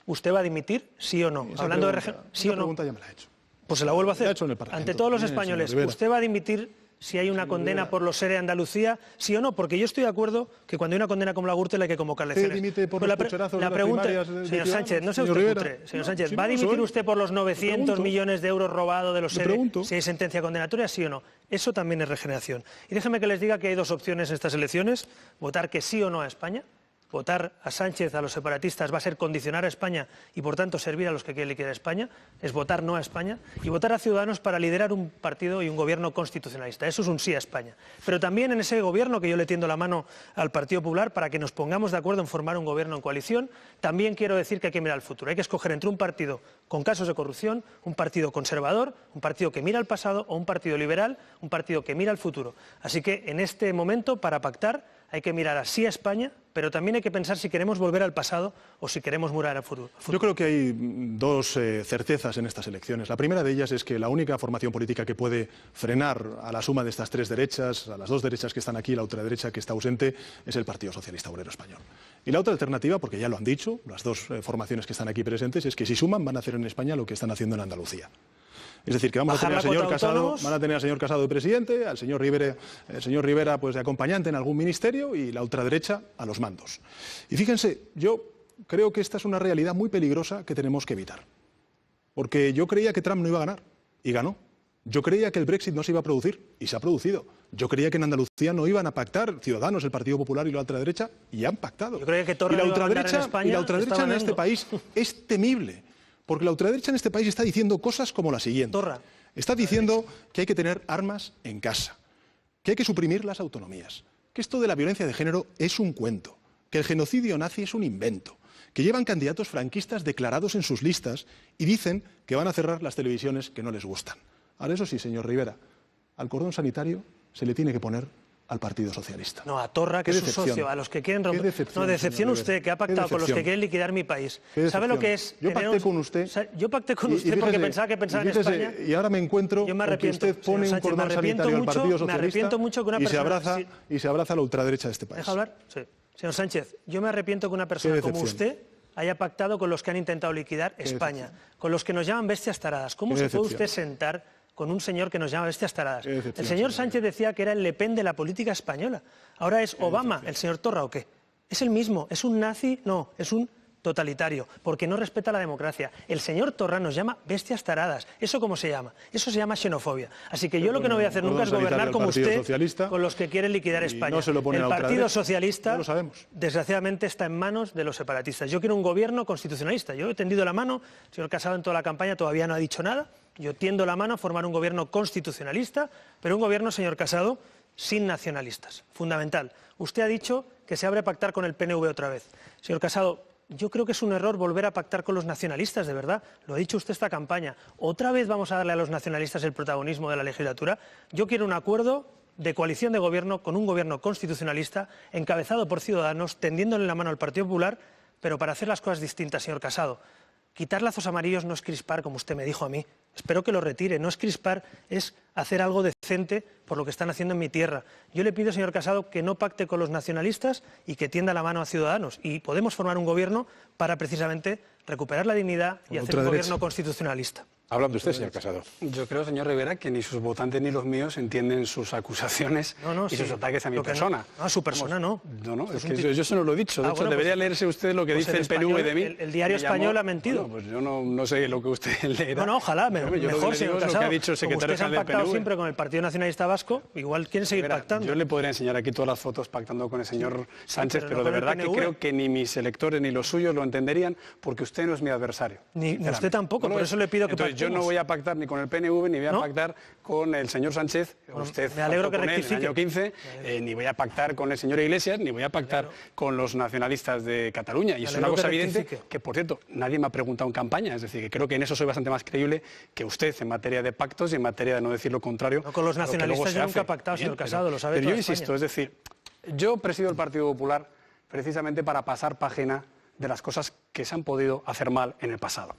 S6: ¿usted va a dimitir, sí o no? Hablando de ¿sí o no?
S7: pregunta ya me la he hecho.
S6: Pues se la vuelvo a hacer.
S7: La he hecho en el Parlamento.
S6: Ante todos los
S7: Señor
S6: españoles,
S7: Rivera.
S6: ¿usted va a dimitir si hay una condena por los ERE de Andalucía, sí o no? Porque yo estoy de acuerdo que cuando hay una condena como la Gürtel hay que convocar elecciones.
S7: dimite por
S6: Pero
S7: los pucherazos de las
S6: pregunta,
S7: primarias de
S6: señor
S7: Ciudadanos?
S6: Sánchez, no sea
S7: Señor
S6: usted
S7: Rivera.
S6: cutre. Señor
S7: No,
S6: Sánchez,
S7: sí,
S6: ¿va a
S7: no
S6: dimitir
S7: soy.
S6: usted por los 900
S7: pregunto.
S6: millones de euros robados de los ERE
S7: pregunto.
S6: si hay sentencia condenatoria, sí o no? Eso también es regeneración. Y déjenme que les diga que hay dos opciones en estas elecciones: votar que sí o no a España. Votar a Sánchez, a los separatistas, va a ser condicionar a España y, por tanto, servir a los que quieren liquidar a España. Es votar no a España. Y votar a Ciudadanos para liderar un partido y un gobierno constitucionalista. Eso es un sí a España. Pero también en ese gobierno, que yo le tiendo la mano al Partido Popular para que nos pongamos de acuerdo en formar un gobierno en coalición, también quiero decir que hay que mirar al futuro. Hay que escoger entre un partido con casos de corrupción, un partido conservador, un partido que mira al pasado, o un partido liberal, un partido que mira al futuro. Así que, en este momento, para pactar, hay que mirar así a España, pero también hay que pensar si queremos volver al pasado o si queremos mirar al futuro.
S7: Yo creo que hay dos certezas en estas elecciones. La primera de ellas es que la única formación política que puede frenar a la suma de estas tres derechas, a las dos derechas que están aquí, la ultraderecha que está ausente, es el Partido Socialista Obrero Español. Y la otra alternativa, porque ya lo han dicho las dos formaciones que están aquí presentes, es que si suman van a hacer en España lo que están haciendo en Andalucía. Es decir, que vamos a tener al señor Casado, van a tener al señor Casado de presidente, al señor Rivera pues de acompañante en algún ministerio y la ultraderecha a los mandos. Y fíjense, yo creo que esta es una realidad muy peligrosa que tenemos que evitar. Porque yo creía que Trump no iba a ganar y ganó. Yo creía que el Brexit no se iba a producir y se ha producido. Yo creía que en Andalucía no iban a pactar Ciudadanos, el Partido Popular y la ultraderecha, y han pactado.
S6: Yo creía que Torra no iba a mandar en España,
S7: y la ultraderecha
S6: está
S7: en este
S6: ganando.
S7: país es temible. Porque la ultraderecha en este país está diciendo cosas como la siguiente.
S6: Torra.
S7: Está diciendo que hay que tener armas en casa, que hay que suprimir las autonomías, que esto de la violencia de género es un cuento, que el genocidio nazi es un invento, que llevan candidatos franquistas declarados en sus listas y dicen que van a cerrar las televisiones que no les gustan. Ahora, eso sí, señor Rivera, al cordón sanitario se le tiene que poner al Partido Socialista.
S6: No, a Torra, que
S7: Qué
S6: es su
S7: decepción.
S6: socio, a los que quieren
S7: Qué
S6: romper.
S7: decepción,
S6: No, decepción
S7: señor
S6: usted,
S7: Rivera.
S6: que ha
S7: Qué
S6: pactado con los que
S7: decepción.
S6: quieren liquidar mi país.
S7: Qué
S6: ¿Sabe lo
S7: decepción.
S6: que es?
S7: Yo
S6: tener
S7: pacté con usted.
S6: Yo pacté con usted porque pensaba que pensaba en
S7: fíjese,
S6: España.
S7: Y ahora me encuentro
S6: Yo me
S7: con que
S6: arrepiento,
S7: usted pone
S6: señor
S7: un
S6: Sánchez,
S7: cordón
S6: me arrepiento
S7: sanitario al
S6: mucho,
S7: Partido
S6: me arrepiento mucho que una persona-
S7: y se abraza a la ultraderecha de este
S6: ¿Me
S7: país.
S6: deja hablar? Sí. Señor Sánchez, yo me arrepiento que una persona como
S7: decepción.
S6: usted haya pactado con los que han intentado liquidar España, con los que nos llaman bestias taradas. ¿Cómo
S7: Qué
S6: se puede
S7: decepción.
S6: usted sentar con un señor que nos llama bestias taradas?
S7: Qué decepción,
S6: El señor
S7: señor
S6: Sánchez decía que era el Le Pen de la política española. Ahora es Obama, el señor Torra, ¿o qué? Es el mismo, es un nazi, no, es un totalitario, porque no respeta la democracia. El señor Torra nos llama bestias taradas. ¿Eso cómo se llama? Eso se llama xenofobia. Así que yo lo que no voy a hacer nunca es gobernar como usted con los que quieren liquidar España.
S7: no se lo pone
S6: El
S7: a la
S6: Partido
S7: ultraderecha.
S6: Socialista,
S7: No lo sabemos.
S6: desgraciadamente, está en manos de los separatistas. Yo quiero un gobierno constitucionalista. Yo he tendido la mano, el señor Casado en toda la campaña todavía no ha dicho nada. Yo tiendo la mano a formar un gobierno constitucionalista, pero un gobierno, señor Casado, sin nacionalistas. Fundamental. Usted ha dicho que se abre a pactar con el PNV otra vez. Señor Casado, yo creo que es un error volver a pactar con los nacionalistas, de verdad. Lo ha dicho usted esta campaña. ¿Otra vez vamos a darle a los nacionalistas el protagonismo de la legislatura? Yo quiero un acuerdo de coalición de gobierno con un gobierno constitucionalista encabezado por Ciudadanos, tendiéndole la mano al Partido Popular, pero para hacer las cosas distintas, señor Casado. quitar lazos amarillos no es crispar, como usted me dijo a mí. Espero que lo retire. No es crispar, es hacer algo decente por lo que están haciendo en mi tierra. Yo le pido, señor Casado, que no pacte con los nacionalistas y que tienda la mano a Ciudadanos. Y podemos formar un gobierno para precisamente recuperar la dignidad y hacer un gobierno constitucionalista.
S4: Hablando usted, señor Casado.
S3: Yo creo, señor Rivera, que ni sus votantes ni los míos entienden sus acusaciones y sus ataques a mi persona.
S6: No, a su persona no.
S3: No, es que yo eso no lo he dicho. De hecho, debería leerse usted lo que dice el PNV de mí.
S6: El diario español ha mentido.
S3: Bueno, pues yo no sé lo que usted leerá.
S6: No, ojalá, mejor, señor Casado.
S3: Lo que ha dicho el secretario
S6: general del PNV. Han pactado siempre con el Partido Nacionalista Vasco, igual quieren seguir pactando.
S3: Yo le podría enseñar aquí todas las fotos pactando con el señor Sánchez, pero de verdad que creo que ni mis electores ni los suyos lo entenderían, porque usted no es mi adversario.
S6: Ni usted tampoco, por eso le pido que pactemos.
S3: Yo no voy a pactar ni con el PNV, ni voy a pactar con el señor Sánchez, usted
S6: me alegro que rectifique.
S3: En el año 15, ni voy a pactar con el señor Iglesias, ni voy a pactar con los nacionalistas de Cataluña. Y es una cosa evidente que, por cierto, nadie me ha preguntado en campaña. Es decir, que creo que en eso soy bastante más creíble que usted en materia de pactos y en materia de no decir lo contrario.
S6: No, con los nacionalistas yo nunca he pactado, señor Casado, lo sabe.
S3: Pero yo insisto, es decir, yo presido el Partido Popular precisamente para pasar página de las cosas que se han podido hacer mal en el pasado.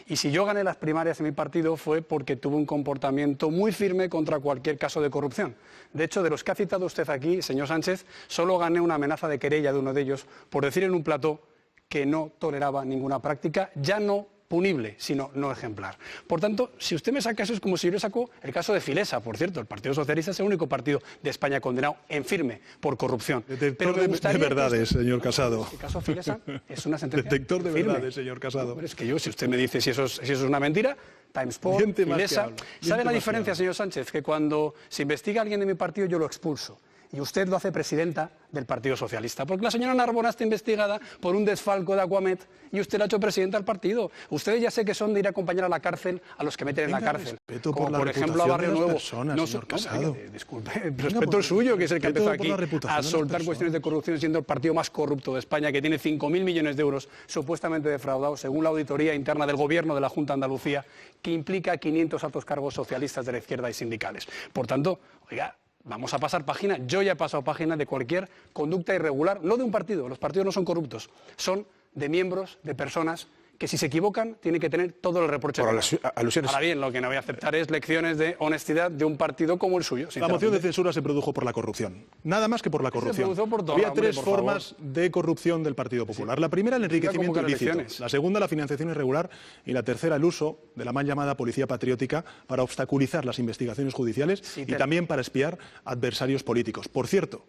S3: Y si yo gané las primarias en mi partido fue porque tuve un comportamiento muy firme contra cualquier caso de corrupción. De hecho, de los que ha citado usted aquí, señor Sánchez, solo gané una amenaza de querella de uno de ellos por decir en un plató que no toleraba ninguna práctica, ya no punible, sino no ejemplar. Por tanto, si usted me saca eso, es como si yo le saco el caso de Filesa. Por cierto, el Partido Socialista es el único partido de España condenado en firme por corrupción.
S7: Detector de verdades, señor Casado.
S3: El caso Filesa es una sentencia
S7: Detector de
S3: firme.
S7: verdades, señor Casado.
S3: Es que yo, si usted me dice si eso es una mentira, Timesport, Filesa... ¿Sabe la diferencia, señor Sánchez? Que cuando se investiga a alguien de mi partido, yo lo expulso. Y usted lo hace presidenta del Partido Socialista. Porque la señora Narbona está investigada por un desfalco de Aguamet y usted la ha hecho presidenta del partido. Ustedes ya sé que son de ir a acompañar a la cárcel a los que meten en la cárcel. Como por ejemplo a Barrio Nuevo.
S7: Señor Casado.
S3: Disculpe, respeto el suyo, que es el que empezó aquí a soltar cuestiones de corrupción, siendo el partido más corrupto de España, que tiene 5.000 millones de euros supuestamente defraudados, según la auditoría interna del Gobierno de la Junta de Andalucía, que implica 500 altos cargos socialistas de la izquierda y sindicales. Por tanto, oiga, vamos a pasar página. Yo ya he pasado página de cualquier conducta irregular, no de un partido. Los partidos no son corruptos, son de miembros, de personas que si se equivocan tienen que tener todo el reproche.
S4: Por alusiones.
S3: Ahora bien, lo que no voy a aceptar es lecciones de honestidad de un partido como el suyo.
S7: La moción de censura se produjo por la corrupción. Nada más que por la corrupción.
S3: Se produjo por todo.
S7: Había tres formas de corrupción del Partido Popular. La primera, el enriquecimiento ilícito. La segunda, la financiación irregular. Y la tercera, el uso de la mal llamada policía patriótica para obstaculizar las investigaciones judiciales y también para espiar adversarios políticos. Por cierto,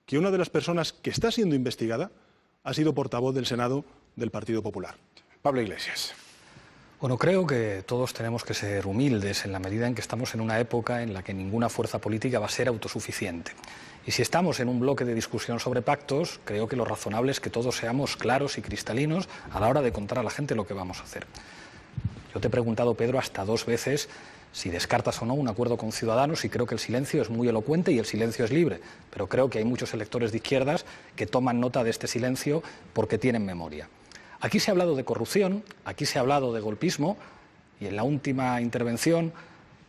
S7: que una de las personas que está siendo investigada ha sido portavoz del Senado del Partido Popular.
S4: Pablo Iglesias.
S5: Bueno, creo que todos tenemos que ser humildes en la medida en que estamos en una época en la que ninguna fuerza política va a ser autosuficiente. Y si estamos en un bloque de discusión sobre pactos, creo que lo razonable es que todos seamos claros y cristalinos a la hora de contar a la gente lo que vamos a hacer. Yo te he preguntado, Pedro, hasta 2 veces si descartas o no un acuerdo con Ciudadanos, y creo que el silencio es muy elocuente y el silencio es libre. Pero creo que hay muchos electores de izquierdas que toman nota de este silencio porque tienen memoria. Aquí se ha hablado de corrupción, aquí se ha hablado de golpismo, y en la última intervención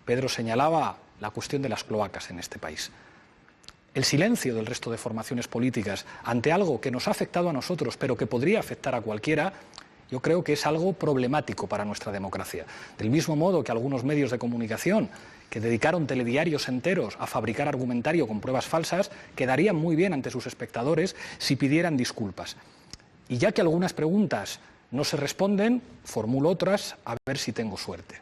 S5: Pedro señalaba la cuestión de las cloacas en este país. El silencio del resto de formaciones políticas ante algo que nos ha afectado a nosotros, pero que podría afectar a cualquiera, yo creo que es algo problemático para nuestra democracia. Del mismo modo que algunos medios de comunicación que dedicaron telediarios enteros a fabricar argumentario con pruebas falsas, quedarían muy bien ante sus espectadores si pidieran disculpas. Y ya que algunas preguntas no se responden, formulo otras a ver si tengo suerte.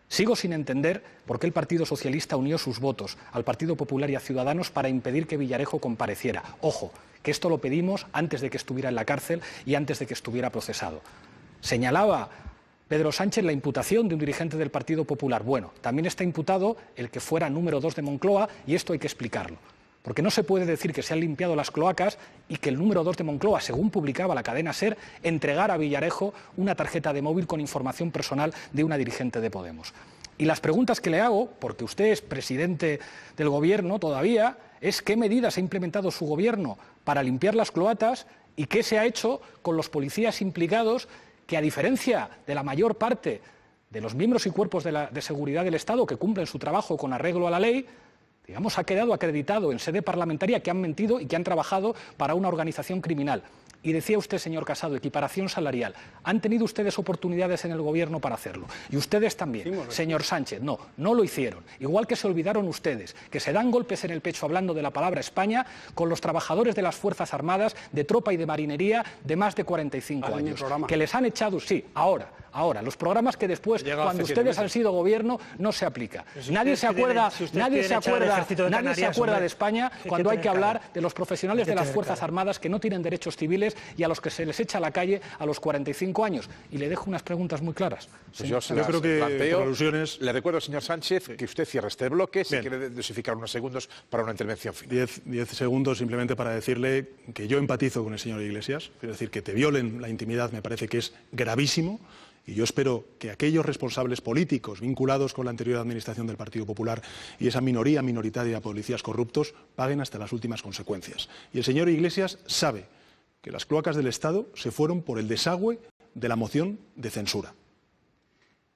S5: Sigo sin entender por qué el Partido Socialista unió sus votos al Partido Popular y a Ciudadanos para impedir que Villarejo compareciera. Ojo, que esto lo pedimos antes de que estuviera en la cárcel y antes de que estuviera procesado. Señalaba Pedro Sánchez la imputación de un dirigente del Partido Popular. Bueno, también está imputado el que fuera número 2 de Moncloa, y esto hay que explicarlo. Porque no se puede decir que se han limpiado las cloacas y que el número 2 de Moncloa, según publicaba la cadena SER, entregara a Villarejo una tarjeta de móvil con información personal de una dirigente de Podemos. Y las preguntas que le hago, porque usted es presidente del Gobierno todavía, es qué medidas ha implementado su Gobierno para limpiar las cloacas y qué se ha hecho con los policías implicados que, a diferencia de la mayor parte de los miembros y cuerpos de seguridad del Estado que cumplen su trabajo con arreglo a la ley, digamos, ha quedado acreditado en sede parlamentaria que han mentido y que han trabajado para una organización criminal. Y decía usted, señor Casado, equiparación salarial. Han tenido ustedes oportunidades en el gobierno para hacerlo. Y ustedes también. Señor Sánchez, no lo hicieron. Igual que se olvidaron ustedes, que se dan golpes en el pecho hablando de la palabra España con los trabajadores de las Fuerzas Armadas, de tropa y de marinería de más de 45 años. Que les han echado, sí, ahora. Los programas que después, cuando ustedes han sido gobierno, no se aplica. Nadie se acuerda de España cuando hay que hablar de los profesionales de las Fuerzas Armadas que no tienen derechos civiles y a los que se les echa a la calle a los 45 años. Y le dejo unas preguntas muy claras.
S4: Pues yo creo que por alusiones... Le recuerdo, señor Sánchez, que usted cierra este bloque. Si quiere dosificar unos segundos para una intervención final.
S7: 10 segundos simplemente para decirle que yo empatizo con el señor Iglesias. Es decir, que te violen la intimidad me parece que es gravísimo. Y yo espero que aquellos responsables políticos vinculados con la anterior administración del Partido Popular y esa minoría minoritaria de policías corruptos paguen hasta las últimas consecuencias. Y el señor Iglesias sabe que las cloacas del Estado se fueron por el desagüe de la moción de censura.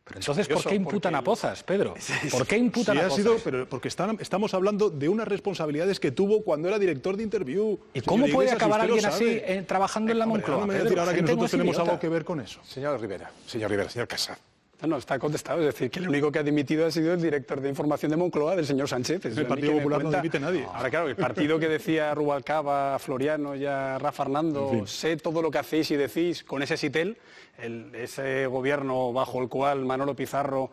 S5: Pero entonces, ¿por qué imputan a Pozas, Pedro? ¿Por qué imputan a Pozas?
S7: Pero porque estamos hablando de unas responsabilidades que tuvo cuando era director de Interview.
S5: ¿Y cómo puede acabar alguien así trabajando en la Moncloa?
S7: No me decir ahora que nosotros tenemos algo que ver con eso.
S4: Señor Rivera, señor Casado.
S3: No, está contestado. Es decir, que el único que ha dimitido ha sido el director de información de Moncloa, del señor Sánchez.
S7: El Partido Popular no dimite nadie.
S3: Ahora, claro, el partido que decía Rubalcaba, Floriano, ya Rafa Fernando, en fin, sé todo lo que hacéis y decís con ese SITEL, ese gobierno bajo el cual Manolo Pizarro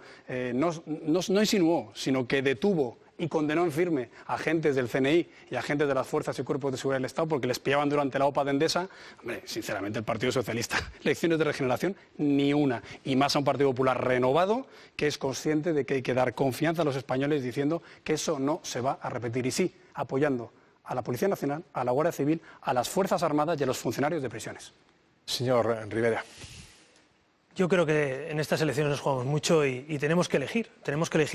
S3: no insinuó, sino que detuvo y condenó en firme a agentes del CNI y agentes de las fuerzas y cuerpos de seguridad del Estado porque les pillaban durante la OPA de Endesa. Hombre, sinceramente, el Partido Socialista, lecciones de regeneración, ni una. Y más a un Partido Popular renovado que es consciente de que hay que dar confianza a los españoles diciendo que eso no se va a repetir. Y sí, apoyando a la Policía Nacional, a la Guardia Civil, a las Fuerzas Armadas y a los funcionarios de prisiones.
S4: Señor Rivera.
S6: Yo creo que en estas elecciones nos jugamos mucho y tenemos que elegir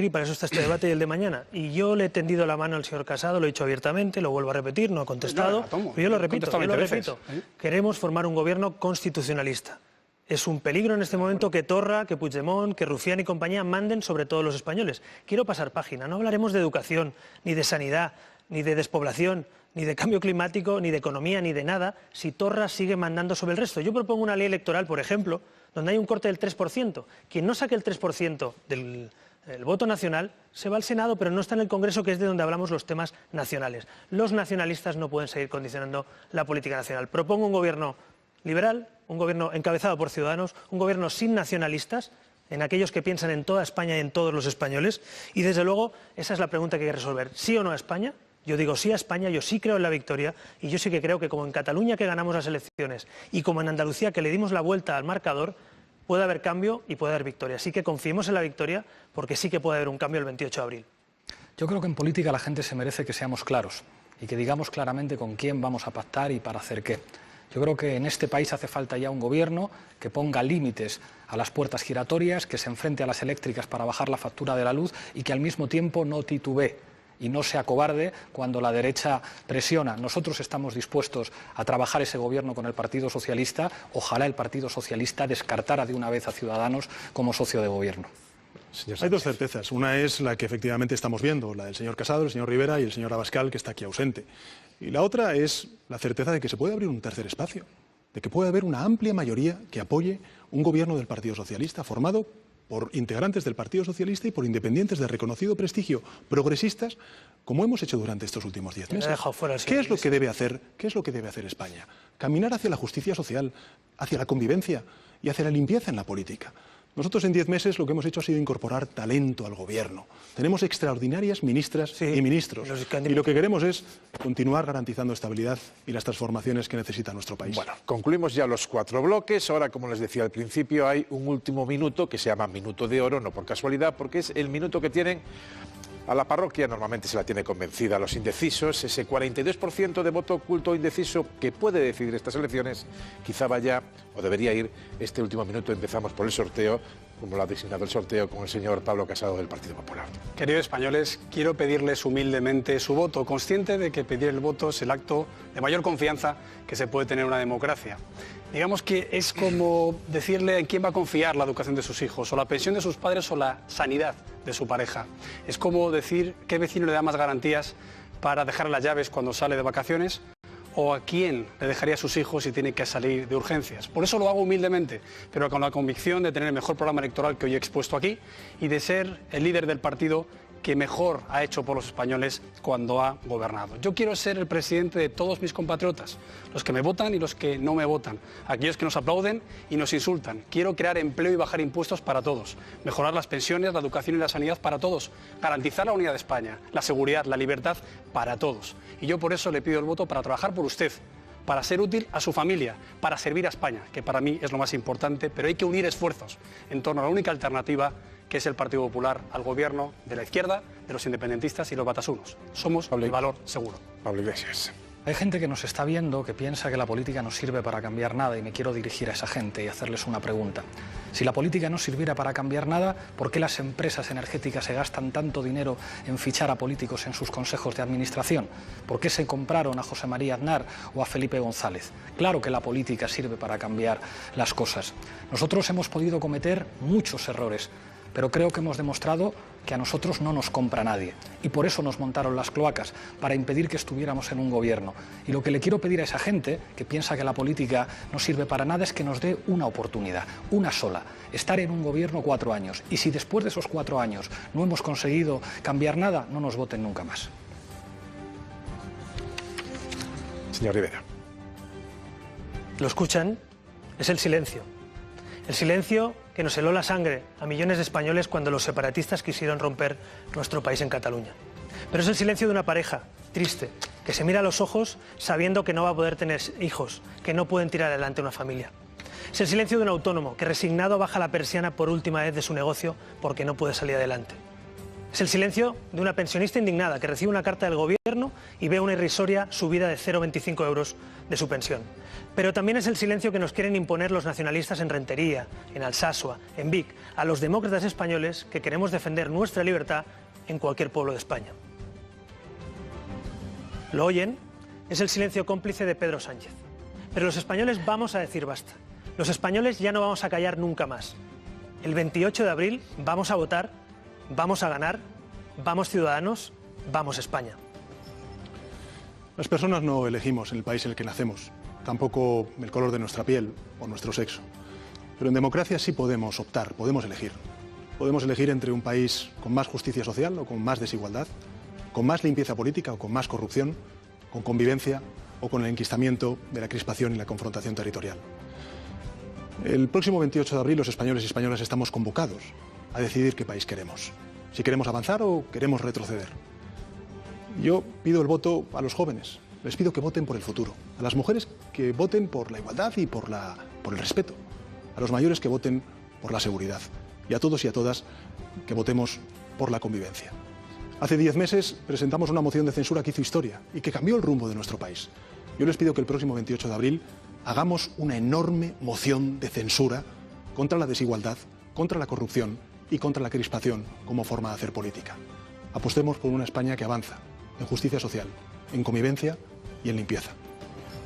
S6: y para eso está este debate y el de mañana. Y yo le he tendido la mano al señor Casado, lo he dicho abiertamente, lo vuelvo a repetir, no ha contestado, pero yo lo repito. Queremos formar un gobierno constitucionalista. Es un peligro en este momento que Torra, que Puigdemont, que Rufián y compañía manden sobre todos los españoles. Quiero pasar página, no hablaremos de educación, ni de sanidad, ni de despoblación, ni de cambio climático, ni de economía, ni de nada, si Torra sigue mandando sobre el resto. Yo propongo una ley electoral, por ejemplo, donde hay un corte del 3%. Quien no saque el 3% del voto nacional se va al Senado, pero no está en el Congreso, que es de donde hablamos los temas nacionales. Los nacionalistas no pueden seguir condicionando la política nacional. Propongo un gobierno liberal, un gobierno encabezado por Ciudadanos, un gobierno sin nacionalistas, en aquellos que piensan en toda España y en todos los españoles. Y desde luego, esa es la pregunta que hay que resolver. ¿Sí o no a España? Yo digo sí a España, yo sí creo en la victoria y yo sí que creo que como en Cataluña que ganamos las elecciones y como en Andalucía que le dimos la vuelta al marcador, puede haber cambio y puede haber victoria. Así que confiemos en la victoria porque sí que puede haber un cambio el 28 de abril.
S5: Yo creo que en política la gente se merece que seamos claros y que digamos claramente con quién vamos a pactar y para hacer qué. Yo creo que en este país hace falta ya un gobierno que ponga límites a las puertas giratorias, que se enfrente a las eléctricas para bajar la factura de la luz y que al mismo tiempo no titubee y no sea cobarde cuando la derecha presiona. Nosotros estamos dispuestos a trabajar ese gobierno con el Partido Socialista. Ojalá el Partido Socialista descartara de una vez a Ciudadanos como socio de gobierno.
S7: Hay dos certezas. Una es la que efectivamente estamos viendo, la del señor Casado, el señor Rivera y el señor Abascal, que está aquí ausente. Y la otra es la certeza de que se puede abrir un tercer espacio, de que puede haber una amplia mayoría que apoye un gobierno del Partido Socialista formado por integrantes del Partido Socialista y por independientes de reconocido prestigio progresistas, como hemos hecho durante estos últimos 10 meses. ¿Qué es lo que debe hacer? ¿Qué es lo que debe hacer España? Caminar hacia la justicia social, hacia la convivencia y hacia la limpieza en la política. Nosotros en 10 meses lo que hemos hecho ha sido incorporar talento al gobierno. Tenemos extraordinarias ministras y ministros. Y lo que queremos es continuar garantizando estabilidad y las transformaciones que necesita nuestro país.
S4: Bueno, concluimos ya los 4 bloques. Ahora, como les decía al principio, hay un último minuto que se llama Minuto de Oro, no por casualidad, porque es el minuto que tienen a la parroquia. Normalmente se la tiene convencida a los indecisos. Ese 42% de voto oculto o indeciso que puede decidir estas elecciones, quizá vaya o debería ir este último minuto. Empezamos por el sorteo, como lo ha designado el sorteo, con el señor Pablo Casado del Partido Popular.
S3: Queridos españoles, quiero pedirles humildemente su voto, consciente de que pedir el voto es el acto de mayor confianza que se puede tener en una democracia. Digamos que es como decirle en quién va a confiar la educación de sus hijos, o la pensión de sus padres, o la sanidad de su pareja. Es como decir qué vecino le da más garantías para dejar las llaves cuando sale de vacaciones, o a quién le dejaría a sus hijos si tiene que salir de urgencias. Por eso lo hago humildemente, pero con la convicción de tener el mejor programa electoral que hoy he expuesto aquí y de ser el líder del partido que mejor ha hecho por los españoles cuando ha gobernado. Yo quiero ser el presidente de todos mis compatriotas, los que me votan y los que no me votan, aquellos que nos aplauden y nos insultan. Quiero crear empleo y bajar impuestos para todos, mejorar las pensiones, la educación y la sanidad para todos, garantizar la unidad de España, la seguridad, la libertad para todos. Y yo por eso le pido el voto para trabajar por usted, para ser útil a su familia, para servir a España, que para mí es lo más importante, pero hay que unir esfuerzos en torno a la única alternativa que es el Partido Popular al gobierno de la izquierda, de los independentistas y los batasunos. Somos el valor seguro.
S4: Pablo Iglesias.
S5: Hay gente que nos está viendo que piensa que la política no sirve para cambiar nada y me quiero dirigir a esa gente y hacerles una pregunta. Si la política no sirviera para cambiar nada, ¿por qué las empresas energéticas se gastan tanto dinero en fichar a políticos en sus consejos de administración? ¿Por qué se compraron a José María Aznar o a Felipe González? Claro que la política sirve para cambiar las cosas. Nosotros hemos podido cometer muchos errores, pero creo que hemos demostrado que a nosotros no nos compra nadie. Y por eso nos montaron las cloacas, para impedir que estuviéramos en un gobierno. Y lo que le quiero pedir a esa gente que piensa que la política no sirve para nada es que nos dé una oportunidad, una sola, estar en un gobierno 4 años. Y si después de esos 4 años no hemos conseguido cambiar nada, no nos voten nunca más.
S4: Señor Rivera.
S6: Lo escuchan, es el silencio. El silencio que nos heló la sangre a millones de españoles cuando los separatistas quisieron romper nuestro país en Cataluña. Pero es el silencio de una pareja triste, que se mira a los ojos sabiendo que no va a poder tener hijos, que no pueden tirar adelante una familia. Es el silencio de un autónomo que resignado baja la persiana por última vez de su negocio porque no puede salir adelante. Es el silencio de una pensionista indignada que recibe una carta del gobierno y ve una irrisoria subida de 0,25 euros de su pensión. Pero también es el silencio que nos quieren imponer los nacionalistas en Rentería, en Alsasua, en Vic, a los demócratas españoles que queremos defender nuestra libertad en cualquier pueblo de España. ¿Lo oyen? Es el silencio cómplice de Pedro Sánchez. Pero los españoles vamos a decir basta. Los españoles ya no vamos a callar nunca más. El 28 de abril vamos a votar, vamos a ganar, vamos Ciudadanos, vamos España.
S7: Las personas no elegimos en el país en el que nacemos, tampoco el color de nuestra piel o nuestro sexo. Pero en democracia sí podemos optar, podemos elegir. Podemos elegir entre un país con más justicia social o con más desigualdad, con más limpieza política o con más corrupción, con convivencia o con el enquistamiento de la crispación y la confrontación territorial. El próximo 28 de abril los españoles y españolas estamos convocados a decidir qué país queremos, si queremos avanzar o queremos retroceder. Yo pido el voto a los jóvenes, les pido que voten por el futuro, a las mujeres que voten por la igualdad y por el respeto, a los mayores que voten por la seguridad y a todos y a todas que votemos por la convivencia. Hace 10 meses presentamos una moción de censura que hizo historia y que cambió el rumbo de nuestro país. Yo les pido que el próximo 28 de abril hagamos una enorme moción de censura contra la desigualdad, contra la corrupción y contra la crispación como forma de hacer política. Apostemos por una España que avanza en justicia social, en convivencia y en limpieza.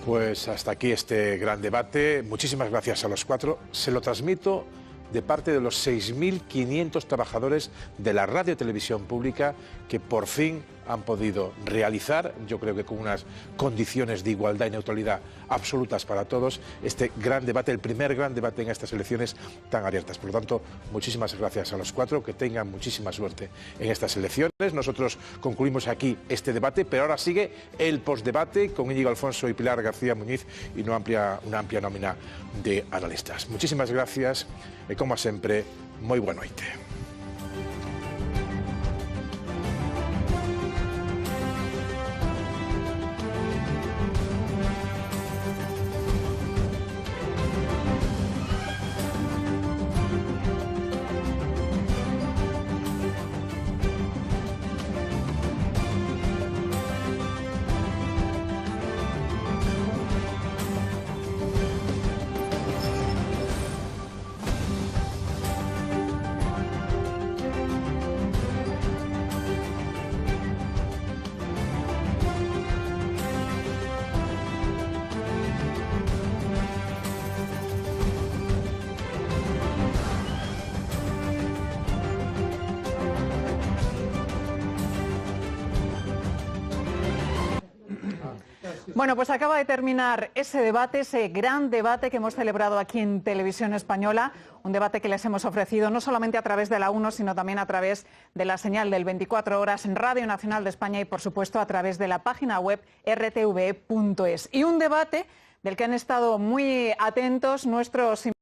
S4: Pues hasta aquí este gran debate. Muchísimas gracias a los 4. Se lo transmito de parte de los 6.500 trabajadores de la radio y televisión pública que por fin han podido realizar, yo creo que con unas condiciones de igualdad y neutralidad absolutas para todos, este gran debate, el primer gran debate en estas elecciones tan abiertas. Por lo tanto, muchísimas gracias a los 4, que tengan muchísima suerte en estas elecciones. Nosotros concluimos aquí este debate, pero ahora sigue el postdebate con Íñigo Alfonso y Pilar García Muñiz y una amplia nómina de analistas. Muchísimas gracias y, como siempre, muy buena noche.
S8: Bueno, pues acaba de terminar ese debate, ese gran debate que hemos celebrado aquí en Televisión Española, un debate que les hemos ofrecido no solamente a través de la 1, sino también a través de la señal del 24 horas en Radio Nacional de España y, por supuesto, a través de la página web rtve.es. Y un debate del que han estado muy atentos nuestros